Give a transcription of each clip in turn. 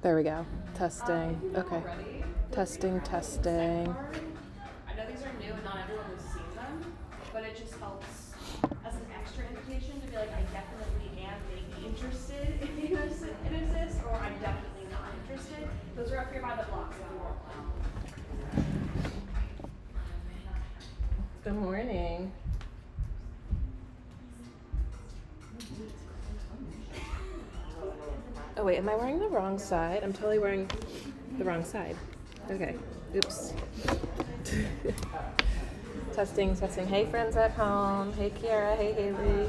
There we go. Testing. Okay. Already, Testing, testing. I know these are new and not everyone has seen them, but it just helps as an extra invitation to be like, I definitely am maybe interested in this, or I'm definitely not interested. Those are up here by the blocks if you want one. Good morning. Oh wait, am I wearing the wrong side? I'm totally wearing the wrong side. Okay. Oops. Testing, testing. Hey friends at home. Hey Kiara. Hey Haley.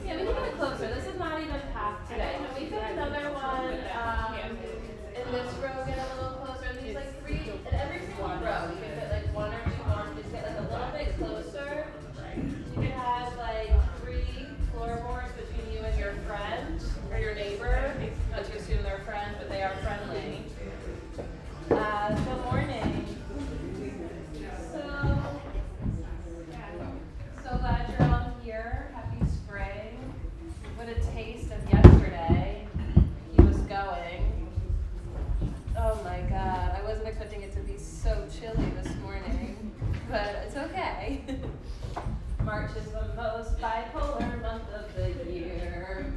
Yeah, we can get it closer. This is not even packed today. No, we fit another one in this row, get a little closer. And these like three, in every single row, you can fit like one or two more. Just get like a little bit closer. You can have like 3 floorboards between you and your friend or your neighbor. Not to assume they're friends, but they are friendly. Good morning. So glad you're all here. Happy spring. What a taste of yesterday. He was going. Oh my God. I wasn't expecting it to be so chilly this morning, but it's okay. March is the most bipolar month of the year.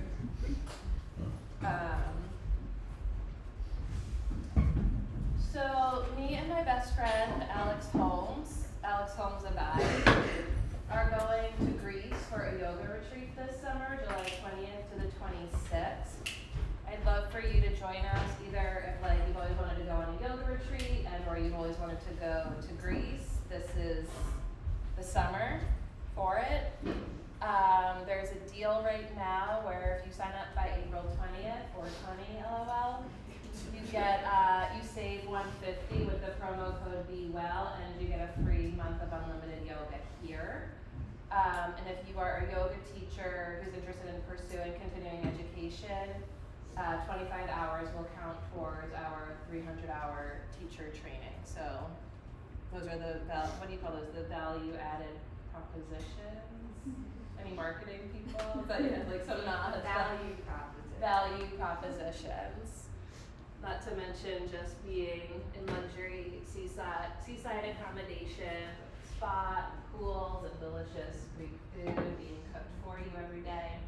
So me and my best friend, Alex Holmes and I, are going to Greece for a yoga retreat this summer, July 20th to the 26th. I'd love for you to join us, either if like you've always wanted to go on a yoga retreat or you've always wanted to go to Greece. This is the summer for it. There's a deal right now where if you sign up by April 20th or 20 LOL, you get you save $150 with the promo code BeWell, and you get a free month of unlimited yoga here. And if you are a yoga teacher who's interested in pursuing continuing education, 25 hours will count towards our 300-hour teacher training. So those are the what do you call those? The value-added propositions. Any marketing people? But yeah, like some not value propositions. Not to mention just being in luxury seaside accommodation, spa, pools, and delicious Greek food being cooked for you every day.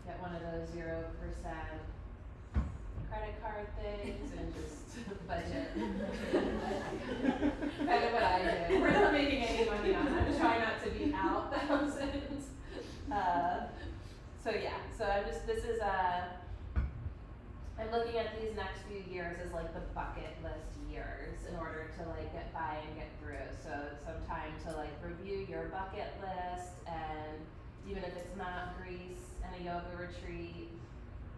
Get one of those 0% credit card things and just budget. Kind of what I do. We're not making any money on it. I'm trying not to be out thousands. I'm looking at these next few years as like the bucket list years in order to like get by and get through. So it's some time to like review your bucket list, and even if it's not Greece and a yoga retreat,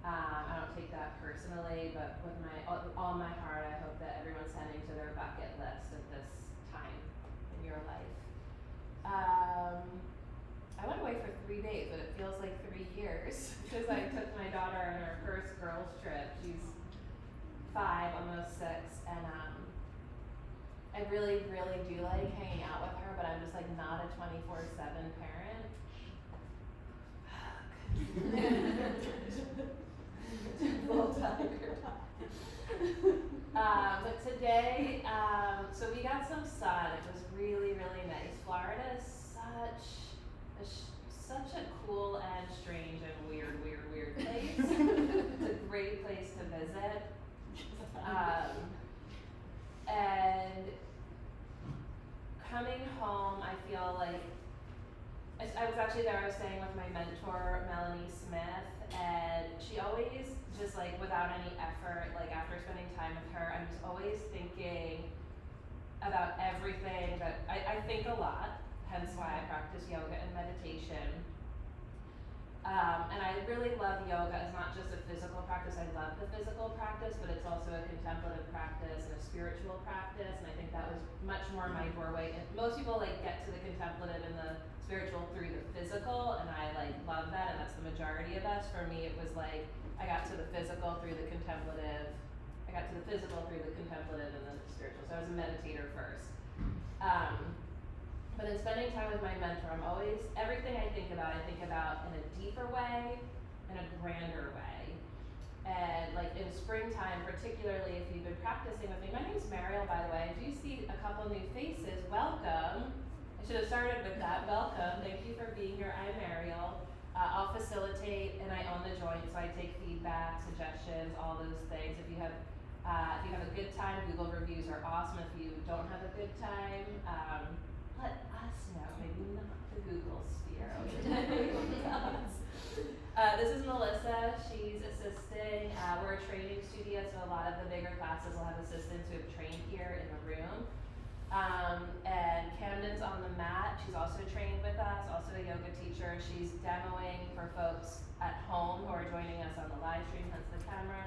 I don't take that personally, but with all my heart, I hope that everyone's heading to their bucket list at this time in your life. I went away for 3 days, but it feels like 3 years because I took my daughter on her first girls trip. She's 5, almost 6, and I really, really do like hanging out with her, but I'm just like not a 24/7 parent. Little tiger. But today, so we got some sun. It was really, really nice. Florida is such a cool and strange and weird place. It's a great place to visit. And coming home, I feel like I was actually there. I was staying with my mentor, Melanie Smith, and she always just like without any effort, like after spending time with her, I'm just always thinking about everything that I think a lot. Hence why I practice yoga and meditation. And I really love yoga as not just a physical practice. I love the physical practice, but it's also a contemplative practice and a spiritual practice. And I think that was much more my doorway. And most people like get to the contemplative and the spiritual through the physical, and I like love that, and that's the majority of us. For me, it was like I got to the physical through the contemplative. I got to the physical through the contemplative and then the spiritual. So I was a meditator first. But in spending time with my mentor, I'm always, everything I think about in a deeper way, in a grander way. And like in springtime, particularly if you've been practicing with me, my name's Mariel, by the way. I do see a couple new faces. Welcome. I should have started with that. Welcome. Thank you for being here. I'm Mariel. I'll facilitate and I own the joint, so I take feedback, suggestions, all those things. If you have a good time, Google reviews are awesome. If you don't have a good time, let us know. Maybe not the Google sphere. This is Melissa. She's assisting. We're a training studio, so a lot of the bigger classes will have assistants who have trained here in the room. And Camden's on the mat. She's also trained with us, also a yoga teacher. She's demoing for folks at home who are joining us on the live stream, hence the camera.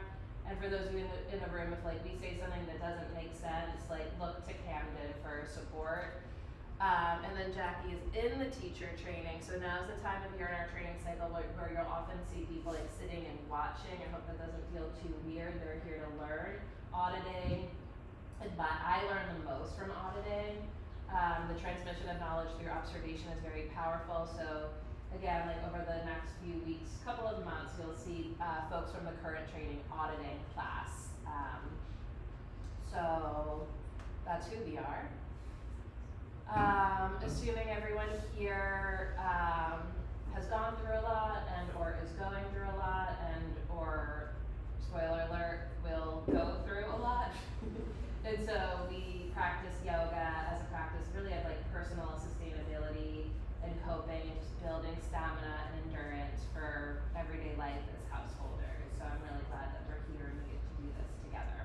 And for those of you in the room, if like we say something that doesn't make sense, like look to Camden for support. And then Jackie is in the teacher training, so now's the time of year in our training cycle where you'll often see people like sitting and watching. I hope that doesn't feel too weird. They're here to learn. Auditing, I learn the most from auditing. The transmission of knowledge through observation is very powerful. So again, like over the next few weeks, couple of months, you'll see folks from the current training auditing class. So that's who we are. Assuming everyone here has gone through a lot and or is going through a lot and or, spoiler alert, will go through a lot. And so we practice yoga as a practice really of like personal sustainability and coping and just building stamina and endurance for everyday life as householders. So I'm really glad that we're here and we get to do this together.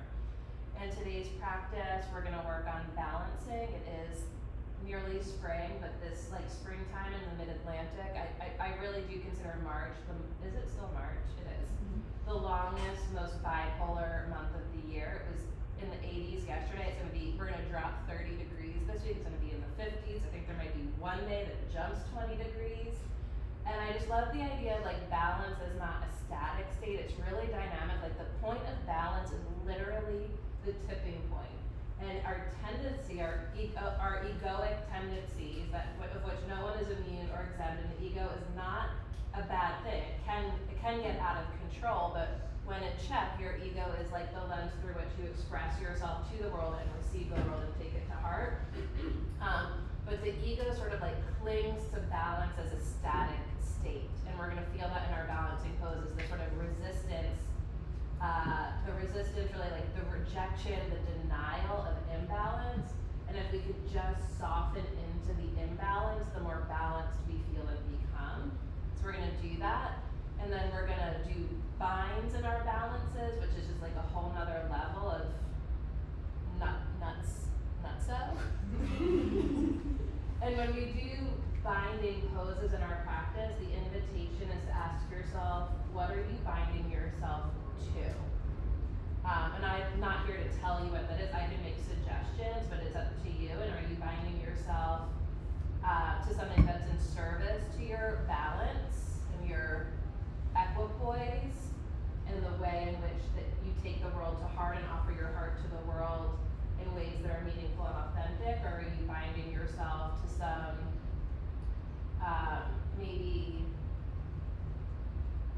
And today's practice, we're gonna work on balancing. It is nearly spring, but this like springtime in the mid-Atlantic, I really do consider March, is it still March? It is. The longest, most bipolar month of the year. It was in the 80s yesterday. We're gonna drop 30 degrees this week. It's gonna be in the 50s. I think there might be one day that jumps 20 degrees. And I just love the idea of like balance is not a static state, it's really dynamic. Like the point of balance is literally the tipping point. And our tendency, our egoic tendencies, of which no one is immune or exempt, and the ego is not a bad thing. It can get out of control, but when in check, your ego is like the lens through which you express yourself to the world and receive the world and take it to heart. But the ego sort of like clings to balance as a static state, and we're gonna feel that in our balancing poses, the sort of resistance. The resistance, really like the rejection, the denial of imbalance. And if we could just soften into the imbalance, the more balanced we feel and become. So we're gonna do that. And then we're gonna do binds in our balances, which is just like a whole nother level of nutso. And when we do binding poses in our practice, the invitation is to ask yourself, what are you binding yourself to? And I'm not here to tell you what that is. I can make suggestions, but it's up to you. And are you binding yourself to something that's in service to your balance and your equipoise and the way in which that you take the world to heart and offer your heart to the world in ways that are meaningful and authentic? Or are you binding yourself to some maybe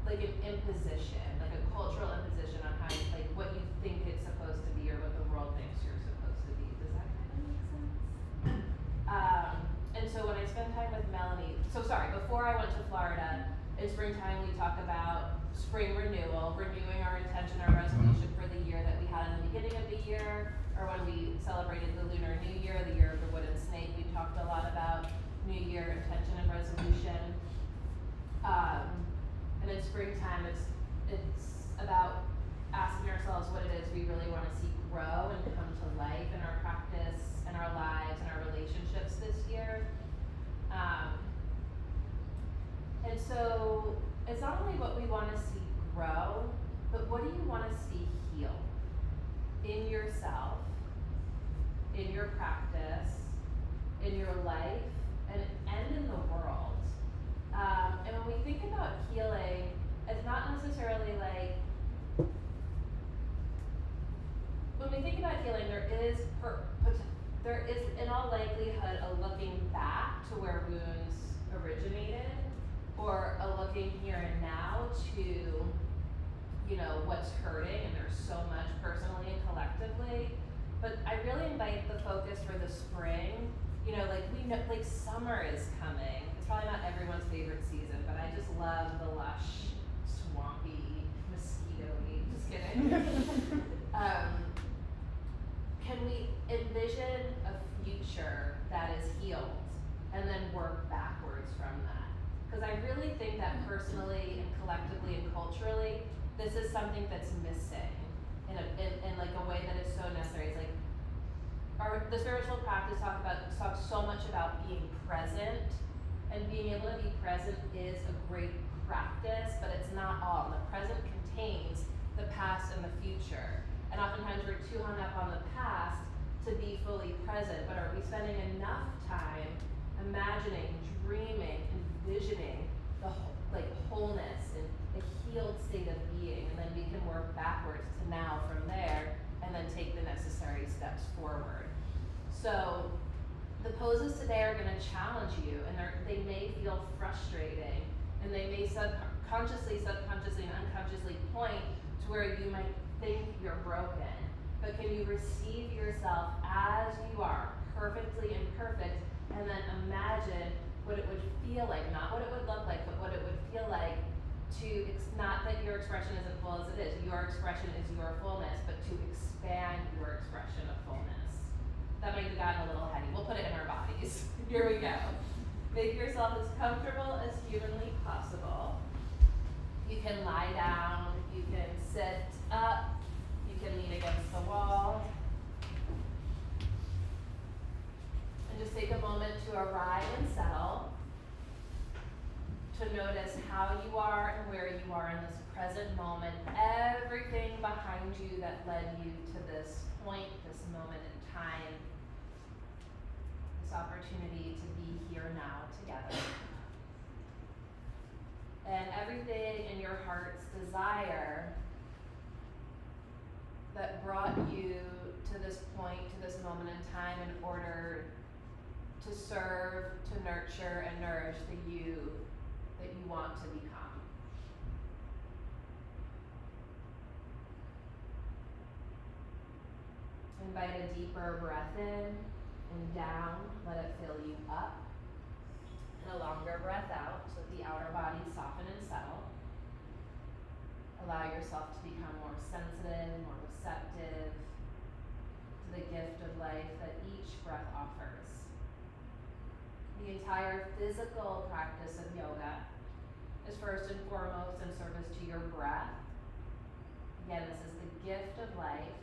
like an imposition, like a cultural imposition on how, like what you think it's supposed to be or what the world thinks you're supposed to be? Does that kind of make sense? And so when I spend time with Melanie, before I went to Florida, in springtime we talk about spring renewal, renewing our intention, our resolution for the year that we had in the beginning of the year, or when we celebrated the Lunar New Year, the year of the wooden snake, we talked a lot about New Year intention and resolution. And in springtime, it's about asking ourselves what it is we really want to see grow and come to life in our practice, in our lives, in our relationships this year. And so it's not only what we want to see grow, but what do you want to see heal in yourself, in your practice, in your life, and in the world. And when we think about healing, it's not necessarily like when we think about healing, there is in all likelihood a looking back to where wounds originated, or a looking here and now to, you know, what's hurting, and there's so much personally and collectively. But I really invite the focus for the spring. You know, like we know, like summer is coming. It's probably not everyone's favorite season, but I just love the lush, swampy, mosquito-y, just kidding. Can we envision a future that is healed and then work backwards from that? Because I really think that personally and collectively and culturally, this is something that's missing in like a way that is so necessary. It's like the spiritual practice talks so much about being present, and being able to be present is a great practice, but it's not all. The present contains the past and the future. And oftentimes we're too hung up on the past to be fully present, but are we spending enough time imagining, dreaming, envisioning the wholeness and a healed state of being, and then we can work backwards to now from there, and then take the necessary steps forward. So the poses today are going to challenge you, and they may feel frustrating, and they may subconsciously, and unconsciously point to where you might think you're broken. But can you receive yourself as you are, perfectly imperfect, and then imagine what it would feel like, not what it would look like, but what it would feel like not that your expression isn't full as it is, your expression is your fullness, but to expand your expression of fullness. That might have gotten a little heady. We'll put it in our bodies. Here we go. Make yourself as comfortable as humanly possible. You can lie down, you can sit up, you can lean against the wall. And just take a moment to arrive and settle, to notice how you are and where you are in this present moment, everything behind you that led you to this point, this moment in time, this opportunity to be here now together. And everything in your heart's desire that brought you to this point, to this moment in time, in order to serve, to nurture, and nourish the you that you want to become. Invite a deeper breath in and down, let it fill you up. And a longer breath out, so that the outer body soften and settle. Allow yourself to become more sensitive, more receptive to the gift of life that each breath offers. The entire physical practice of yoga is first and foremost in service to your breath. Again, this is the gift of life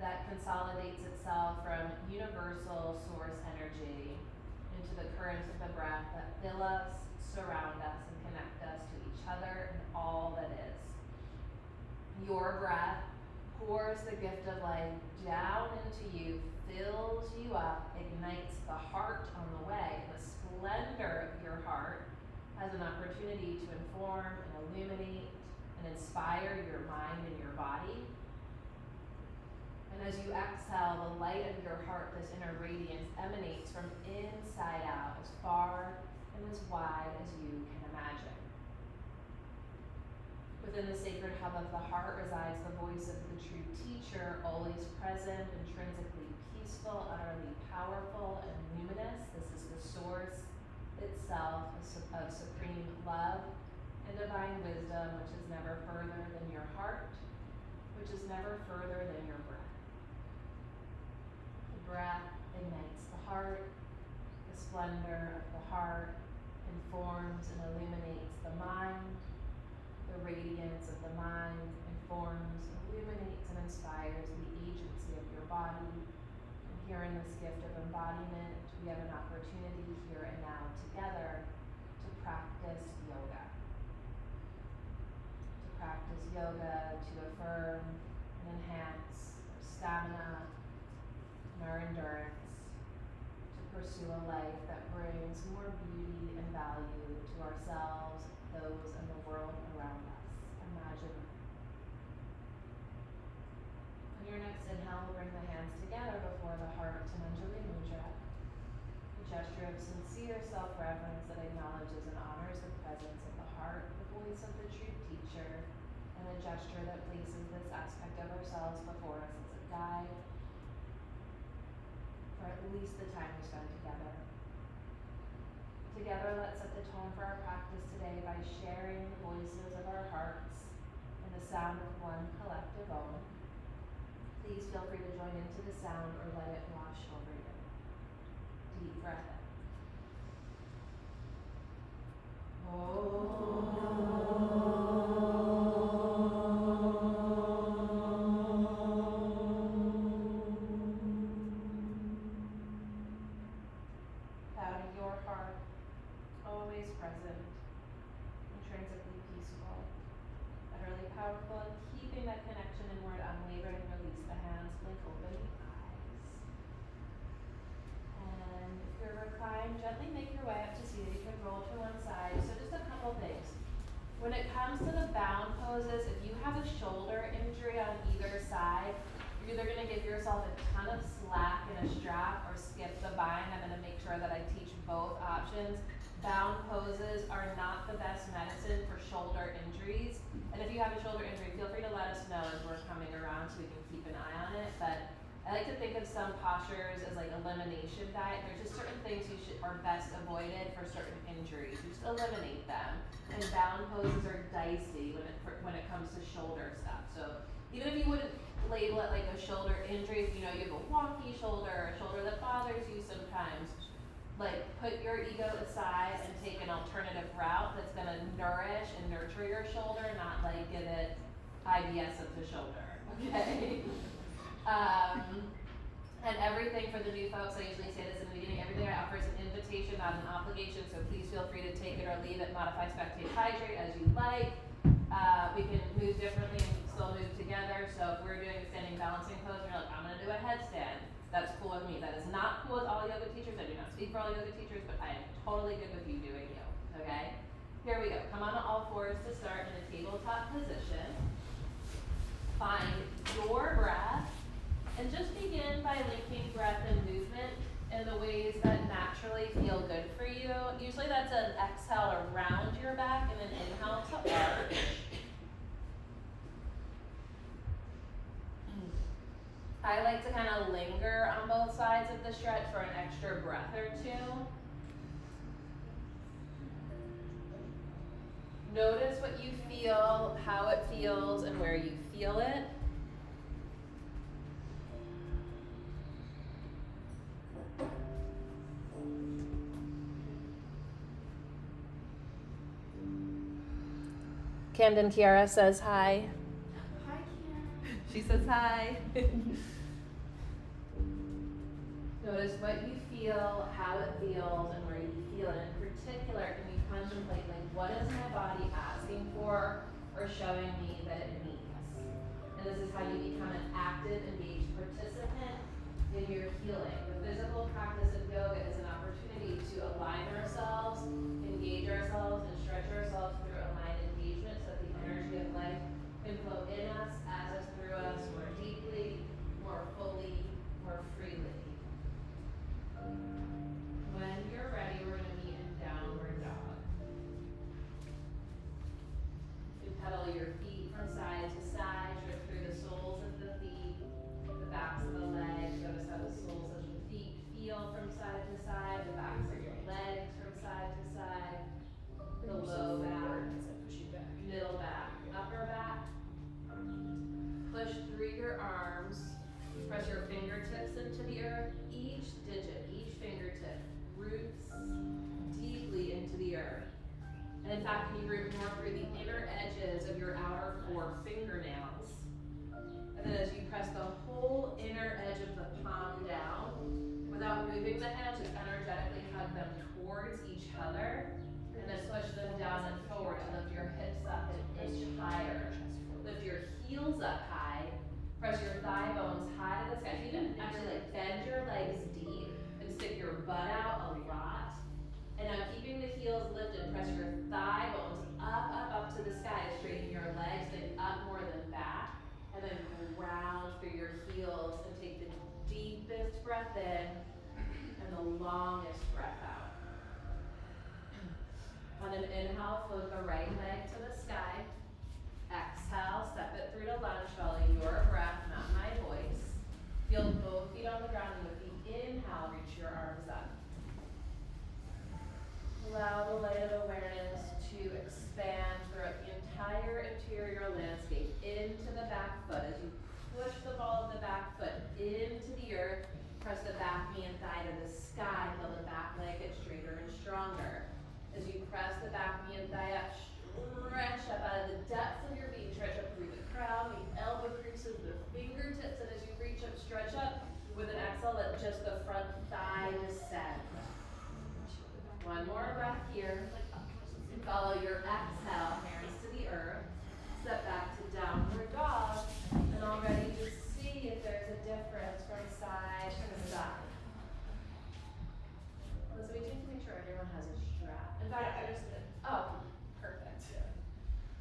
that consolidates itself from universal source energy into the currents of the breath that fill us, surround us, and connect us to each other and all that is. Your breath pours the gift of life down into you, fills you up, ignites the heart on the way. The splendor of your heart has an opportunity to inform and illuminate and inspire your mind and your body. And as you exhale, the light of your heart, this inner radiance, emanates from inside out, as far and as wide as you can imagine. Within the sacred hub of the heart resides the voice of the true teacher, always present, intrinsically peaceful, utterly powerful, and luminous. This is the source itself of supreme love and divine wisdom, which is never further than your heart, which is never further than your breath. The breath ignites the heart. The splendor of the heart informs and illuminates the mind. The radiance of the mind informs, illuminates, and inspires the agency of your body. And here in this gift of embodiment, we have an opportunity here and now together to practice yoga. To practice yoga to affirm and enhance our stamina and our endurance, to pursue a life that brings more beauty and value to ourselves, those, and the world around us. Imagine. On your next inhale, we'll bring the hands together before the heart to Manjuli Mudra. A gesture of sincere self-reverence that acknowledges and honors the presence of the heart, the voice of the true teacher, and a gesture that places this aspect of ourselves before us as a guide for at least the time we spend together. Together, let's set the tone for our practice today by sharing the voices of our hearts and the sound of one collective Om. Please feel free to join into the sound or let it wash over you. Deep breath in. Clouding your heart, always present, intrinsically peaceful, utterly powerful, and keeping that connection inward unwavering. Release the hands, blink open the eyes. And if you're reclined, gently make your way up to seated. You can roll to one side. So just a couple things. When it comes to the bound poses, if you have a shoulder injury on either side, you're either going to give yourself a ton of slack in a strap or skip the bind. I'm going to make sure that I teach both options. Bound poses are not the best medicine for shoulder injuries. And if you have a shoulder injury, feel free to let us know as we're coming around so we can keep an eye on it. But I like to think of some postures as like elimination diet. There's just certain things are best avoided for certain injuries. You just eliminate them. And bound poses are dicey when it comes to shoulder stuff. So even if you wouldn't label it like a shoulder injury, if you know you have a wonky shoulder or a shoulder that bothers you sometimes, like put your ego aside and take an alternative route that's going to nourish and nurture your shoulder, not like give it IBS of the shoulder, okay? And everything for the new folks, I usually say this in the beginning, everything I offer is an invitation, not an obligation, so please feel free to take it or leave it, modify, spectate, hydrate as you like. We can move differently and still move together, so if we're doing a standing balancing pose and you're like, I'm gonna do a headstand, that's cool with me. That is not cool with all yoga teachers. I do not speak for all yoga teachers, but I am totally good with you doing you, okay? Here we go. Come on to all fours to start in a tabletop position. Find your breath, and just begin by linking breath and movement in the ways that naturally feel good for you. Usually that's an exhale around your back and an inhale to arch. I like to kind of linger on both sides of the stretch for an extra breath or two. Notice what you feel, how it feels, and where you feel it. Camden Kiara says hi. Hi, Kiara. She says hi. Notice what you feel, how it feels, and where you feel it. In particular, can you contemplate, like, what is my body asking for or showing me that it needs? And this is how you become an active, engaged participant in your healing. The physical practice of yoga is an opportunity to align ourselves, engage ourselves, and stretch ourselves through aligned engagement so that the energy of life can flow in us, as us, through us, more deeply, more fully, more freely. When you're ready, we're going to meet in downward dog. You can pedal your feet from side to side, drift through the soles of the feet, the backs of the legs. Notice how the soles of the feet feel from side to side, the backs of your legs from side to side, the low back, middle back, upper back. Push through your arms. Press your fingertips into the earth. Each digit, each fingertip roots deeply into the earth. And in fact, you root more through the inner edges of your outer four fingernails. And then as you press the whole inner edge of the palm down, without moving the hands, just energetically hug them towards each other. And then push them down and forward to lift your hips up an inch higher. Lift your heels up high. Press your thigh bones high to the sky. You can actually like bend your legs deep and stick your butt out a lot. And now keeping the heels lifted, press your thigh bones up to the sky. Straighten your legs, think up more than back. and then ground through your heels and take the deepest breath in and the longest breath out. On an inhale, float the right leg to the sky. Exhale, step it through to lunge, following your breath, not my voice. Feel both feet on the ground, and with the inhale, reach your arms up. Allow the light of awareness to expand throughout the entire interior landscape, into the back foot. As you push the ball of the back foot into the earth, press the back knee and thigh to the sky, feel the back leg get straighter and stronger. As you press the back knee and thigh up, stretch up out of the depths of your being, stretch up through the crown, the elbow creases, the fingertips, and as you reach up, stretch up. With an exhale, let just the front thigh descend. One more breath here. Follow your exhale, hands to the earth. Step back to downward dog, and already just see if there's a difference from side to side. So we need to make sure everyone has a strap. In fact, there's oh, perfect.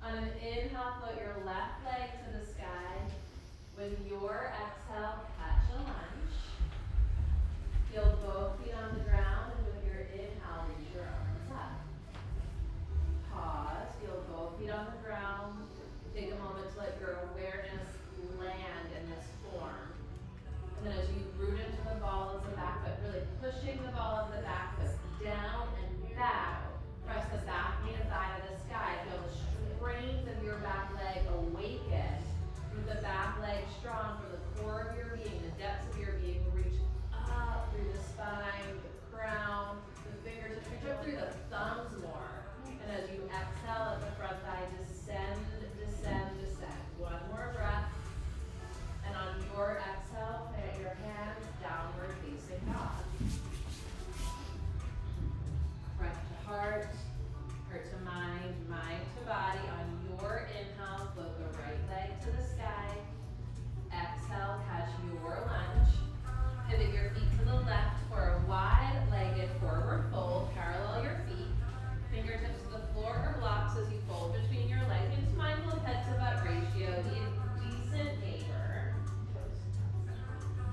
On an inhale, float your left leg to the sky. With your exhale, catch a lunge. Feel both feet on the ground, and with your inhale, reach your arms up. Pause, feel both feet on the ground. Take a moment to let your awareness land in this form. And then as you root into the ball of the back foot, really pushing the ball of the back foot down and back. Press the back knee and thigh to the sky. Feel the strength of your back leg awaken. With the back leg strong from the core of your being, the depths of your being, reach up through the spine, the crown, the fingertips, reach up through the thumbs more. And as you exhale, let the front thigh descend, descend, descend. One more breath. And on your exhale, plant your hands downward facing dog. Breath to heart, heart to mind, mind to body. On your inhale, float the right leg to the sky. Exhale, catch your lunge. Pivot your feet to the left for a wide-legged forward fold. Parallel your feet. Fingertips to the floor or blocks as you fold between your legs. It's mindful of head to butt ratio. Be a decent neighbor.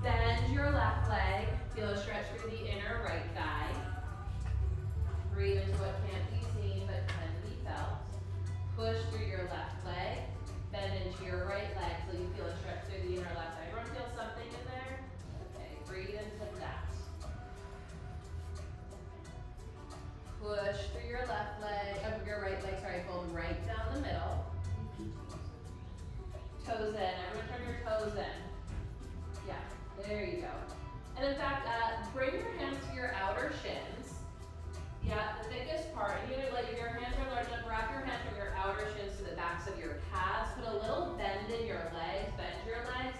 Bend your left leg. Feel a stretch through the inner right thigh. Breathe into what can't be seen but can be felt. Push through your left leg. Bend into your right leg so you feel a stretch through the inner left thigh. Everyone feel something in there? Okay, breathe into that. Push through your left leg, your right leg, sorry, fold right down the middle. Toes in, everyone turn your toes in. Yeah, there you go. And in fact, bring your hands to your outer shins. Yeah, the thickest part. And either like if your hands are large enough, wrap your hands from your outer shins to the backs of your calves. Put a little bend in your legs, bend your legs.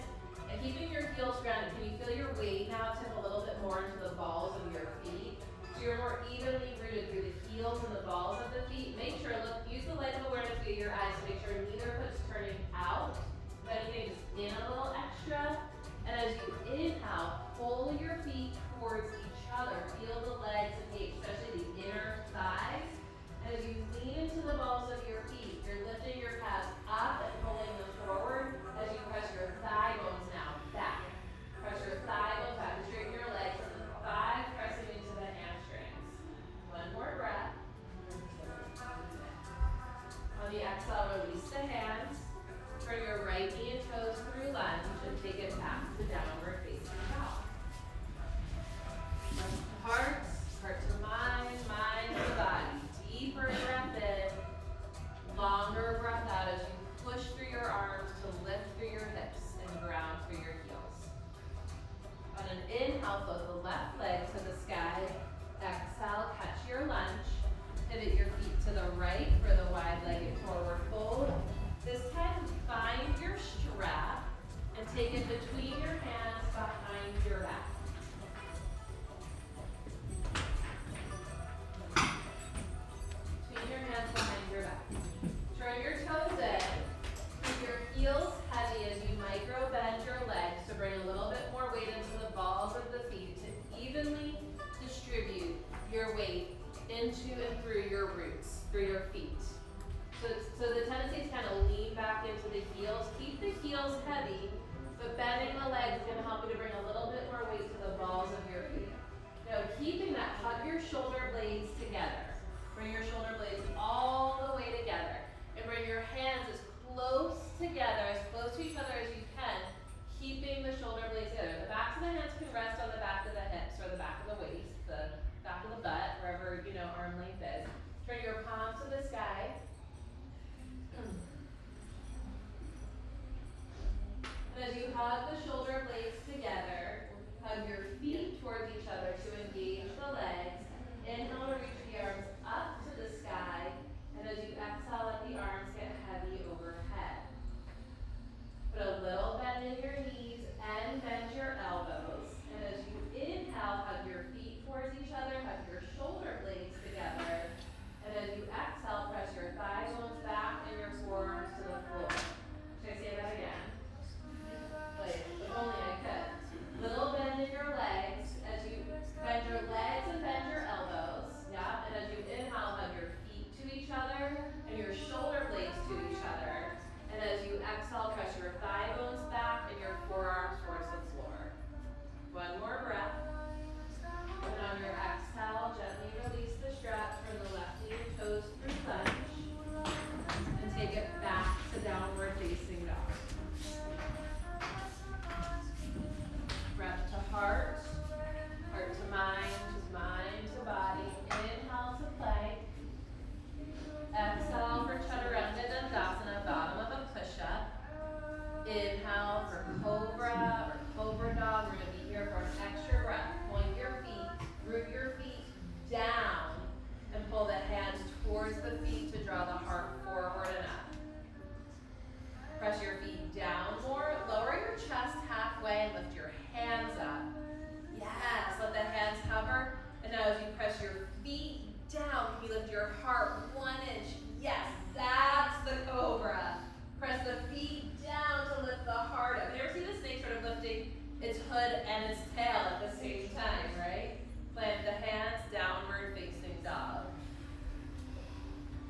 And keeping your heels grounded, can you feel your weight now tip a little bit more into the balls of your feet? So you're more evenly rooted through the heels and the balls of the feet. Make sure, look, use the light of awareness via your eyes to make sure neither foot's turning out. If anything, just in a little extra. And as you inhale, pull your feet towards each other. Feel the legs engage, especially the inner thighs. And as you lean into the balls of your feet, you're lifting your calves up and pulling them forward as you press your thigh bones now back. Press your thigh bones back to straighten your legs and the thighs pressing into the hamstrings. One more breath. On the exhale, release the hands. Turn your right knee and toes through lunge and take it back to downward facing dog. Heart, heart to mind, mind to body. Deeper breath in, longer breath out as you push through your arms to lift through your hips and ground through your heels. On an inhale, float the left leg to the sky. Exhale, catch your lunge. Pivot your feet to the right for the wide-legged forward fold. This time, find your strap and take it between your hands behind your back. Between your hands behind your back. Turn your toes in. Keep your heels heavy as you micro bend your legs to bring a little bit more weight into the balls of the feet to evenly distribute your weight into and through your roots, through your feet. So the tendency is kind of lean back into the heels. Keep the heels heavy, but bending the legs is going to help you to bring a little bit more weight to the balls of your feet. Now keeping that, hug your shoulder blades together. Bring your shoulder blades all the way together. And bring your hands as close together, as close to each other as you can, keeping the shoulder blades together. The backs of the hands can rest on the back of the hips or the back of the waist, the back of the butt, wherever, arm length is. Turn your palms to the sky. And as you hug the shoulder blades together, hug your feet towards each other to engage the legs. Inhale to reach the arms up to the sky. And as you exhale, let the arms get heavy overhead. Put a little bend in your knees and bend your elbows. And as you inhale, hug your feet towards each other, hug your shoulder blades together. And as you exhale, press your thigh bones back and your forearms to the floor. Should I say that again? Like, if only I could. Little bend in your legs as you bend your legs and bend your elbows. Yeah, and as you inhale, hug your feet to each other and your shoulder blades to each other. And as you exhale, press your thigh bones back and your forearms towards the floor. One more breath. And on your exhale, gently release the stretch from the left knee and toes through lunge. And take it back to downward facing dog. Breath to heart, heart to mind to body. Inhale to plank. Exhale for Chaturanga Dandasana, bottom of a push-up. Inhale for Cobra or Cobra Dog. We're going to be here for an extra breath. Point your feet, root your feet down, and pull the hands towards the feet to draw the heart forward and up. Press your feet down more. Lower your chest halfway and lift your hands up. Yes, let the hands hover. And now as you press your feet down, can you lift your heart 1 inch? Yes, that's the Cobra. Press the feet down to lift the heart up. You ever see the snake sort of lifting its hood and its tail at the same time, right? Plant the hands, downward facing dog.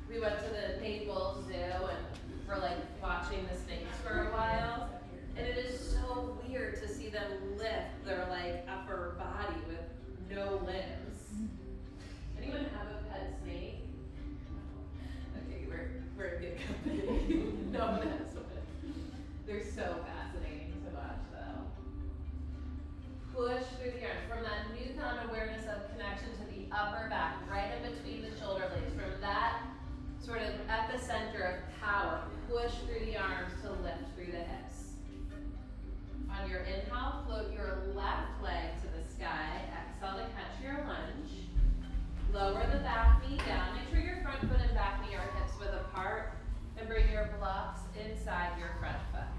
We went to the Naples Zoo and we're like watching the snakes for a while. And it is so weird to see them lift their like upper body with no limbs. Anyone have a pet snake? Okay, we're a good company. No one has one. They're so fascinating to watch though. Push through the arms from that newfound awareness of connection to the upper back, right in between the shoulder blades. From that sort of epicenter of power, push through the arms to lift through the hips. On your inhale, float your left leg to the sky. Exhale to catch your lunge. Lower the back knee down. Make sure your front foot and back knee are hips width apart. And bring your blocks inside your front foot.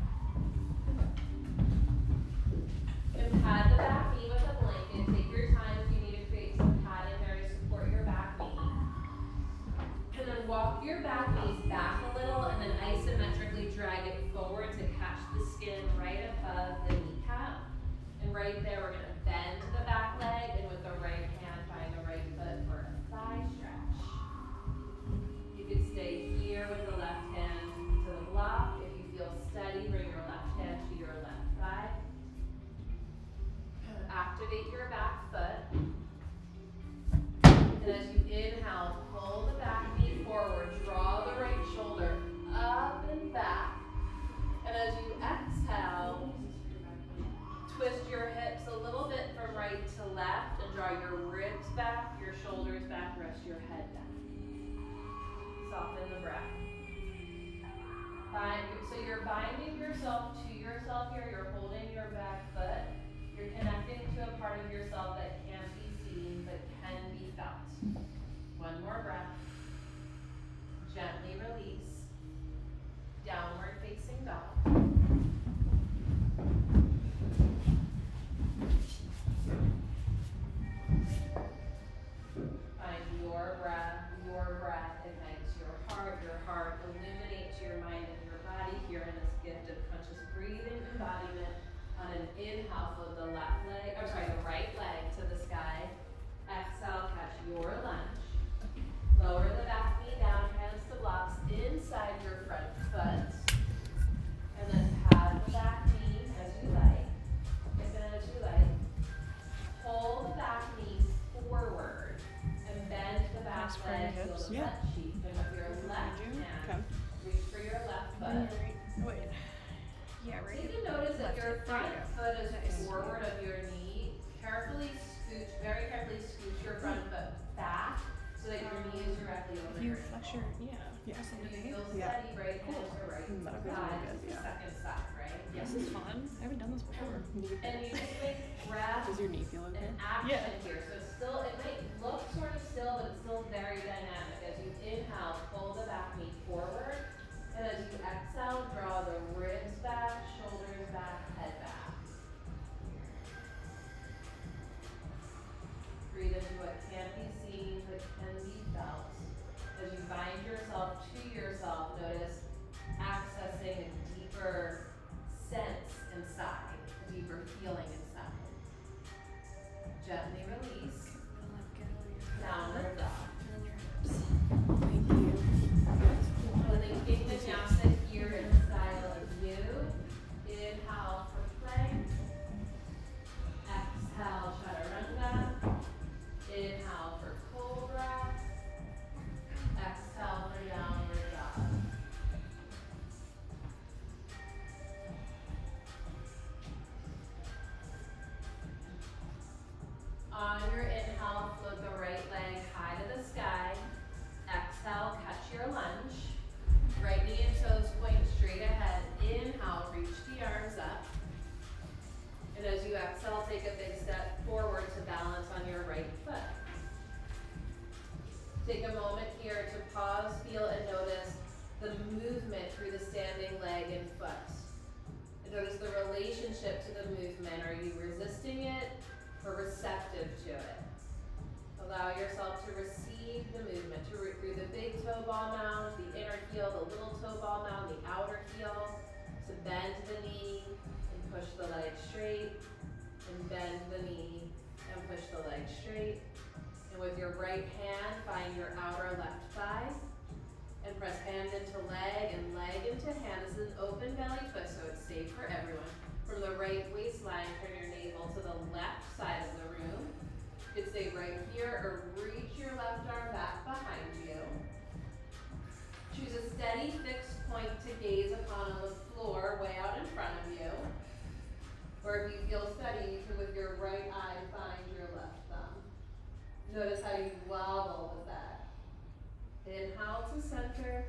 And pad the back knee with a blanket. Take your time if you need to create some padding there to support your back knee. And then walk your back knees back a little and then isometrically drag it forward to catch the skin right above the kneecap. And right there, we're going to bend the back leg and with the right hand find the right foot for a thigh stretch. You could stay here with the left hand to the block. If you feel steady, bring your left hand to your left thigh. Activate your back foot. And as you inhale, pull the back knee forward, draw the right shoulder up and back. And as you exhale, twist your hips a little bit from right to left and draw your ribs back, your shoulders back, rest your head back. Soften the breath. So you're binding yourself to yourself here, you're holding your back foot, you're connecting to a part of yourself that can't be seen but can be felt. One more breath. Gently release. Downward facing dog. Find your breath. Your breath ignites your heart illuminates your mind and your body here in this gift of conscious breathing, embodying Rest for your leg, feel hips. the Yeah. butt cheek, and with your left Okay. hand, reach for your left foot. Wait. Yeah, right. Take a notice that your Left. front foot is Nice. forward of your knee. Very carefully scooch your front foot back so that your knee is directly over You your flex ankle. your, yeah. And you feel Yeah. steady right hand to right That'll be side, really good, to yeah. second side, right? This is fun. I haven't done this before. And you just make breath Does your knee feel okay? and action Yeah. here. So it's still, it might look sort of still, but it's still very dynamic. As you inhale, pull the back knee forward. And as you exhale, draw the ribs back, shoulders back, head back. Breathe into what can't be seen, but can be felt. As you bind yourself to yourself, notice accessing a deeper sense inside, a deeper feeling inside. Gently release, downward dog. Thank you. Linking the vinyasa here in the style of you. Inhale for plank. Exhale, chaturanga. Inhale for cobra. Exhale for downward dog. On your inhale, float the right leg high to the sky. Exhale, catch your lunge. Right knee and toes point straight ahead. Inhale, reach the arms up. And as you exhale, take a big step forward to balance on your right foot. Take a moment here to pause, feel, and notice the movement through the standing leg and foot. And notice the relationship to the movement. Are you resisting it or receptive to it? Allow yourself to receive the movement, to root through the big toe ball mound, the inner heel, the little toe ball mound, the outer heel, to bend the knee and push the leg straight, and bend the knee and push the leg straight. And with your right hand, find your outer left thigh, and press hand into leg and leg into hand. This is an open belly twist, so it's safe for everyone. From the right waistline, turn your navel to the left side of the room. You could stay right here or reach your left arm back behind you. Choose a steady, fixed point to gaze upon on the floor way out in front of you. Or if you feel steady, you can with your right eye find your left thumb. Notice how you wobble with that. Inhale to center.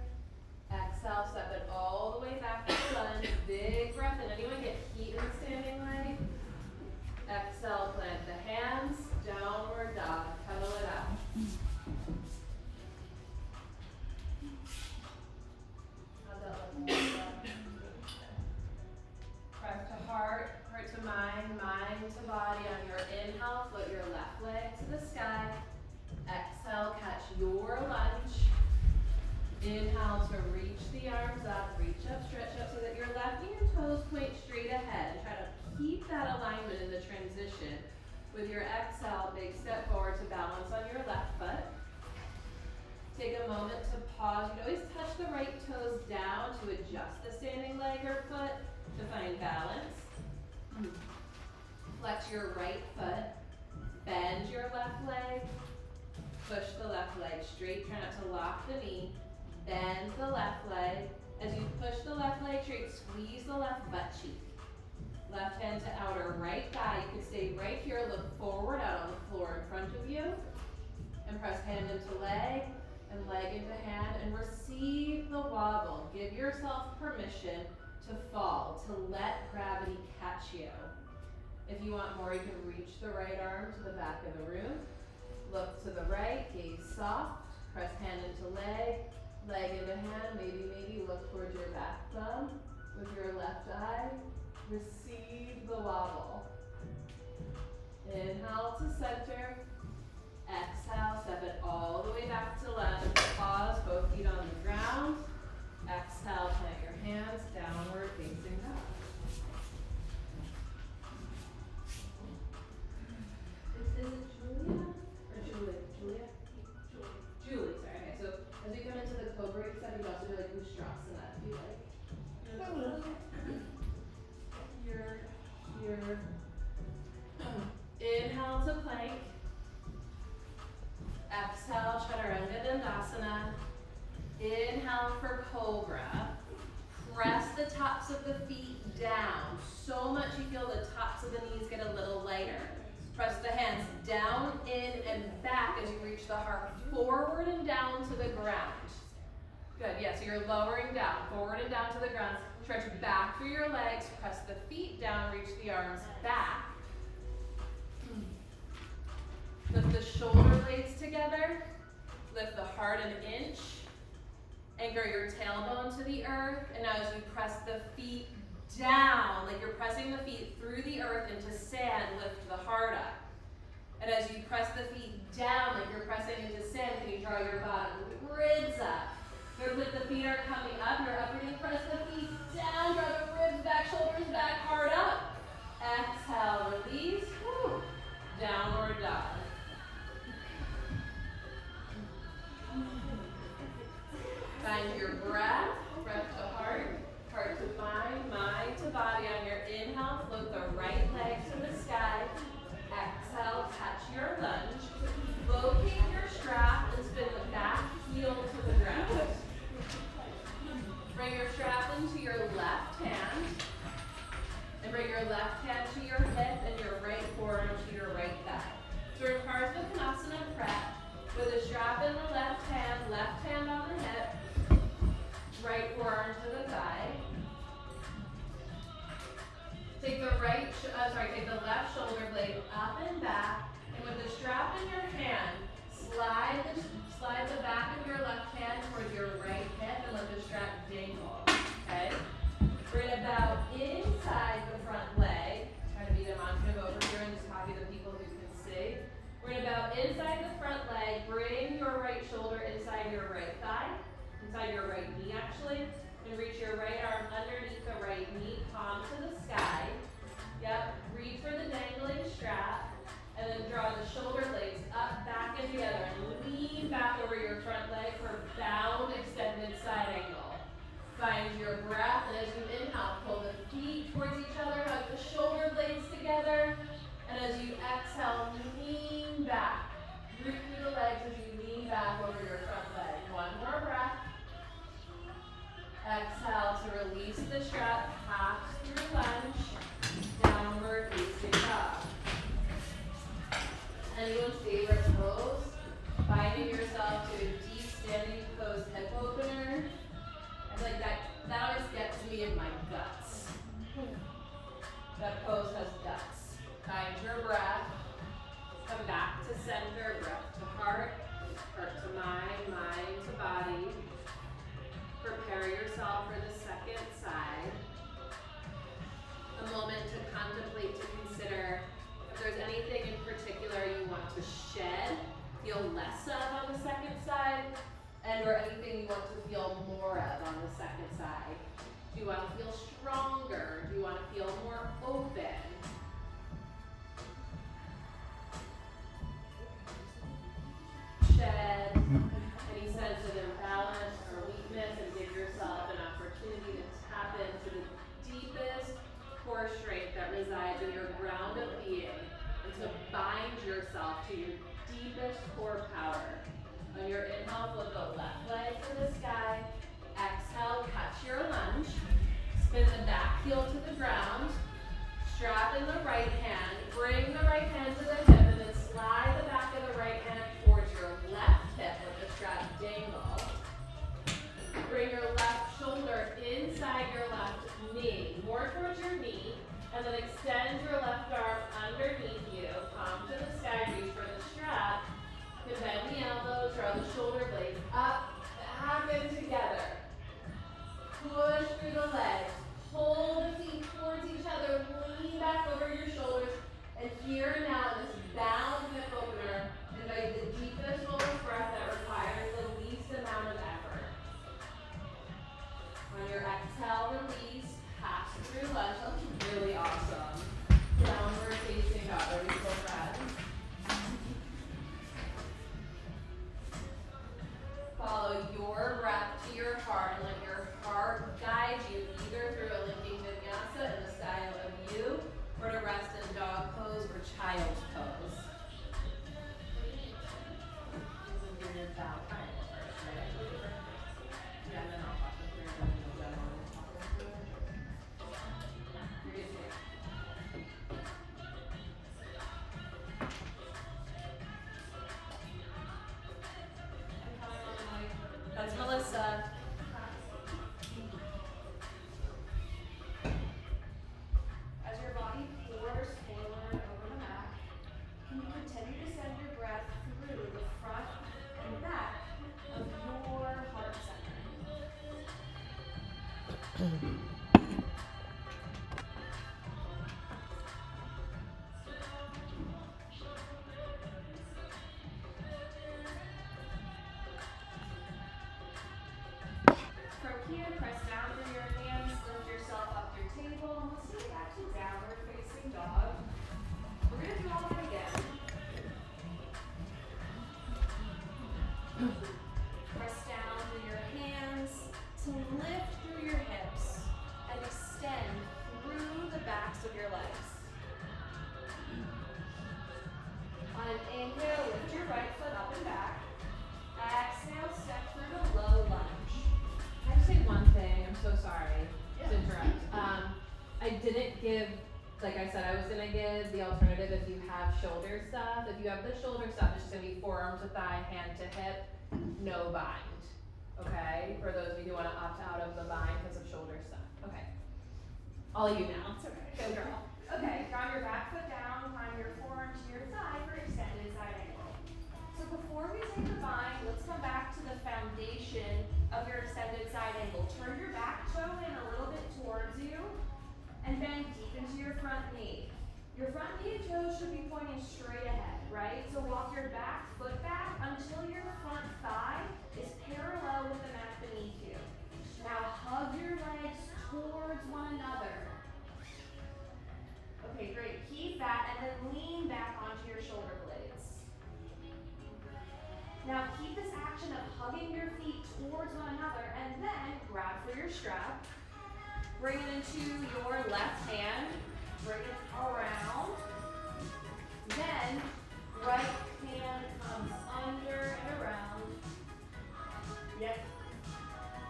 Exhale, step it all the way back to lunge. Big breath in. Anyone get heat in the standing leg? Exhale, plant the hands. Downward dog. Pedal it out. How's that look? Press to heart, heart to mind, mind to body. On your inhale, float your left leg to the sky. Exhale, catch your lunge. Inhale to reach the arms up, reach up, stretch up so that your left knee and toes point straight ahead. And try to keep that alignment in the transition. With your exhale, big step forward to balance on your left foot. Take a moment to pause. You can always touch the right toes down to adjust the standing leg or foot to find balance. Flex your right foot. Bend your left leg. Push the left leg straight. Try not to lock the knee. Bend the left leg. As you push the left leg straight, squeeze the left butt cheek. Left hand to outer right thigh. You can stay right here, look forward out on the floor in front of you. And press hand into leg and leg into hand and receive the wobble. Give yourself permission to fall, to let gravity catch you. If you want more, you can reach the right arm to the back of the room. Look to the right, gaze soft, press hand into leg, leg into hand, maybe look towards your back thumb with your left eye. Receive the wobble. Inhale to center. Exhale, step it all the way back to lunge. Pause, both feet on the ground. Exhale, plant your hands downward facing dog. Is it Julia? Or Julie? Julia? Julie, sorry. Okay, so as we come into the cobra step, you can also do like Ustrasana if you like. Here. Inhale to plank. exhale, Chaturanga Dandasana. Inhale for Cobra. Press the tops of the feet down. So much you feel the tops of the knees get a little lighter. Press the hands down, in, and back as you reach the heart forward and down to the ground. Good, yeah, so you're lowering down, forward and down to the ground. Stretch back through your legs, press the feet down, reach the arms back. Lift the shoulder blades together. Lift the heart an inch. Anchor your tailbone to the earth. And now as you press the feet down, like you're pressing the feet through the earth into sand, lift the heart up. And as you press the feet down, like you're pressing into sand, can you draw your bottom ribs up? Notice that the feet are coming up. You're up, you're going to press the feet down, draw the ribs back, shoulders back, heart up. Exhale, release. Whew. Downward dog. Find your breath, breath to heart, heart to mind to body. On your inhale, float the right leg to the sky. Exhale, touch your lunge. Locate your strap and spin the back heel to the ground. Bring your strap into your left hand. And bring your left hand to your hip and your right forearm to your right thigh. So we're in Parsvakonasana prep with a strap in the left hand on the hip. Right forearm to the thigh. Take the take the left shoulder blade up and back, and with the strap in your hand, slide the back of your left hand towards your right hip and let the strap dangle. Okay? We're gonna bow inside the front leg. Try to be demonstrative over here and just copy the people who can see. We're gonna bow inside the front leg. Bring your right shoulder inside your right thigh. Inside your right knee actually, and reach your right arm underneath the right knee, palm to the sky. Yep, reach for the dangling strap, and then draw the shoulder blades up, back, and together, and lean back over your front leg for bound extended side angle. Find your breath, and as you inhale, pull the feet towards each other, hug the shoulder blades together, and as you exhale, lean back. Root through the legs as you lean back over your front leg. One more breath. Exhale to release the strap, half through lunge, downward facing dog. Anyone's favorite pose? Finding yourself to a deep standing pose hip opener. I feel like that always gets me in my guts. That pose has guts. Find your breath. Come back to center, breath to heart to mind to body. Prepare yourself for the second side. A moment to contemplate, to consider if there's anything in particular you want to shed, feel less of on the second side, and or anything you want to feel more of on the second side. Do you want to feel stronger? Do you want to feel more open? Shed any sense of imbalance or weakness, and give yourself an opportunity to tap into the deepest core strength that resides in your ground of being, and to bind yourself to your deepest core power. On your inhale, flip the left leg to the sky. Exhale, catch your lunge. Spin the back heel to the ground. Strap in the right hand. Bring the right hand to the hip, and then slide the back of the right hand towards your left hip with the strap dangle. Bring your left shoulder inside your left knee, more towards your knee, and then extend your left arm underneath you, palm to the sky, reach for the strap. You can bend the elbows, draw the shoulder blades up, back, and together. Push through the legs, hold the feet towards each other, lean back over your shoulders, and here and now, this bound hip opener, invite the deepest fullest breath that requires the least amount of effort. On your exhale, release, pass through lunge. That looks really awesome. Downward facing dog. Are we still friends? Follow your breath to your heart and let your heart guide you either through a lifting vinyasa in the style of you, or to rest in dog pose or child's pose. down triangle first, right? Yeah, and then I'll talk with her and then you'll go and talk with her. You're good to go. That's Melissa. As your body pours forward over the mat, can you continue to send your breath through the front and back of your heart center? From here, press down through your hands, lift yourself up your table, and we'll take it back to downward facing dog. We're gonna do all that again. Press down through your hands to lift through your hips and extend through the backs of your legs. On an inhale, lift your right foot up and back. Exhale, step through the low lunge. Can I just say one thing? I'm so sorry to interrupt. I didn't give, like I said, I was gonna give the alternative if you have shoulder stuff. If you have the shoulder stuff, it's just gonna be forearm to thigh, hand to hip, no bind. Okay? For those of you who wanna opt out of the bind because of shoulder stuff. Okay. All you now. That's okay. Go girl. Okay, draw your back foot down, climb your forearm to your thigh for extended side angle. So before we take the bind, let's come back to the foundation of your extended side angle. Turn your back toe in a little bit towards you and bend deep into your front knee. Your front knee and toes should be pointing straight ahead, right? So walk your back foot back until your front thigh is parallel with the mat beneath you. Now hug your legs towards one another. Okay, great. Keep that and then lean back onto your shoulder blades. Now keep this action of hugging your feet towards one another and then grab for your strap. Bring it into your left hand. Bring it around. Then right hand comes under and around. Yep.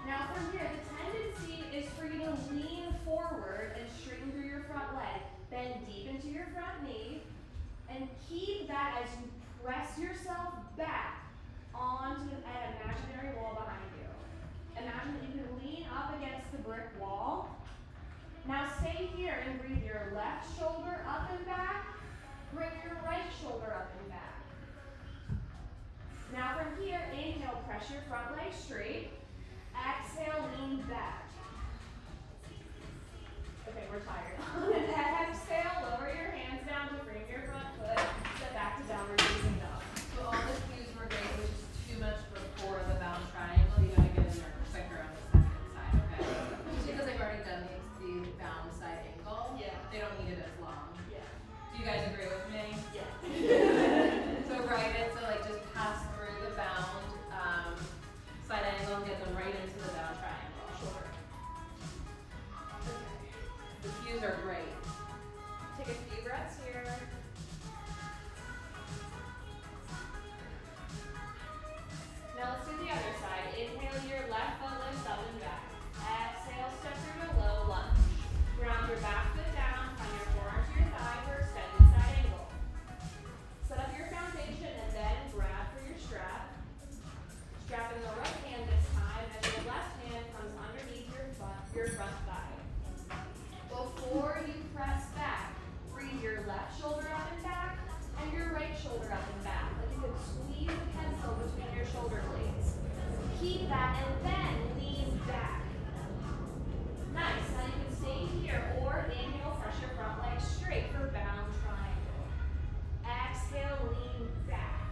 Now from here, the tendency is for you to lean forward and straighten through your front leg. Bend deep into your front knee and keep that as you press yourself back onto an imaginary wall behind you. Imagine that you can lean up against the brick wall. Now stay here and breathe your left shoulder up and back. Bring your right shoulder up and back. Now from here, inhale, press your front leg straight. Exhale, lean back. Okay, we're tired. Exhale, lower your hands down to bring your front foot. Step back to downward facing dog. So all the cues were great, it was just too much before the bound triangle. You gotta get in there quicker on the second side, okay? Just because I've already done the bound side angle, Yeah. they don't need it as long. Yeah. Do you guys agree with me? Yeah. So right it, so like just pass through the bound side angle and get them right into the bound triangle. Sure. Okay. The cues are great. Take a few breaths here. Now let's do the other side. Inhale, your left foot lifts up and back. Exhale, step through to low lunge. Ground your back foot down, find your forearm to your thigh for extended side angle. Set up your foundation and then grab for your strap. Strap in the right hand this time as your left hand comes underneath your front thigh. Before you press back, breathe your left shoulder up and back and your right shoulder up and back. Like you could squeeze a pencil between your shoulder blades. Keep that and then lean back. Nice. Now you can stay here or inhale, press your front leg straight for bound triangle. Exhale, lean back.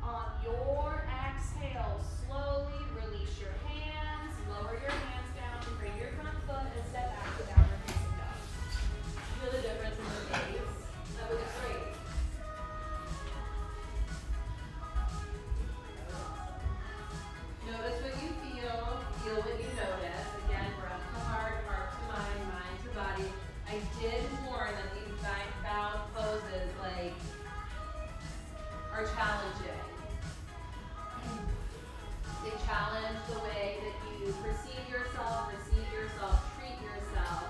On your exhale, slowly release your hands, lower your hands down, bring your front foot and step back to downward facing dog. Feel the difference in the pace? That was great. are challenging. They challenge the way that you perceive yourself, treat yourself,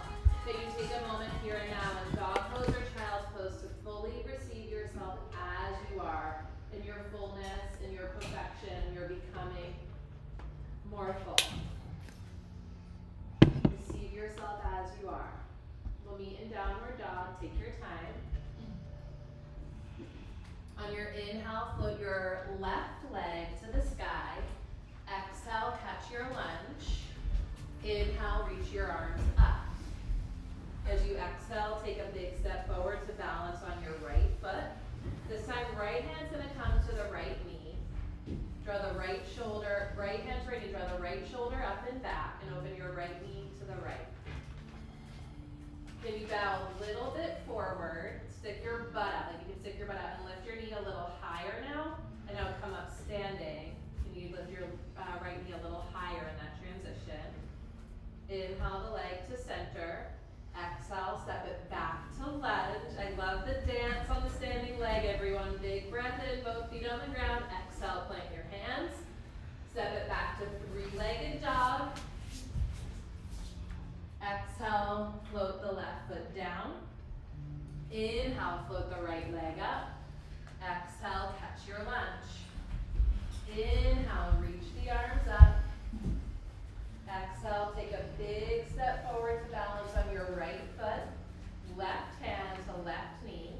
that you take a moment here and now in dog pose or child's pose to fully receive yourself as you are, in your fullness, in your perfection, you're becoming more full. Receive yourself as you are. We'll meet in downward dog, take your time. On your inhale, float your left leg to the sky. Exhale, catch your lunge. Inhale, reach your arms up. As you exhale, take a big step forward to balance on your right foot. This time, right hand's gonna come to the right knee. Draw the right shoulder, right hand's ready, draw the right shoulder up and back and open your right knee to the right. Can you bow a little bit forward, stick your butt out, like you can stick your butt out and lift your knee a little higher now, and now come up standing. Can you lift your right knee a little higher in that transition? Inhale the leg to center. Exhale, step it back to lunge. I love the dance on the standing leg, everyone. Big breath in, both feet on the ground. Exhale, plant your hands. Step it back to three-legged dog. Exhale, float the left foot down. Inhale, float the right leg up. Exhale, catch your lunge. Inhale, reach the arms up. Exhale, take a big step forward to balance on your right foot. Left hand to left knee.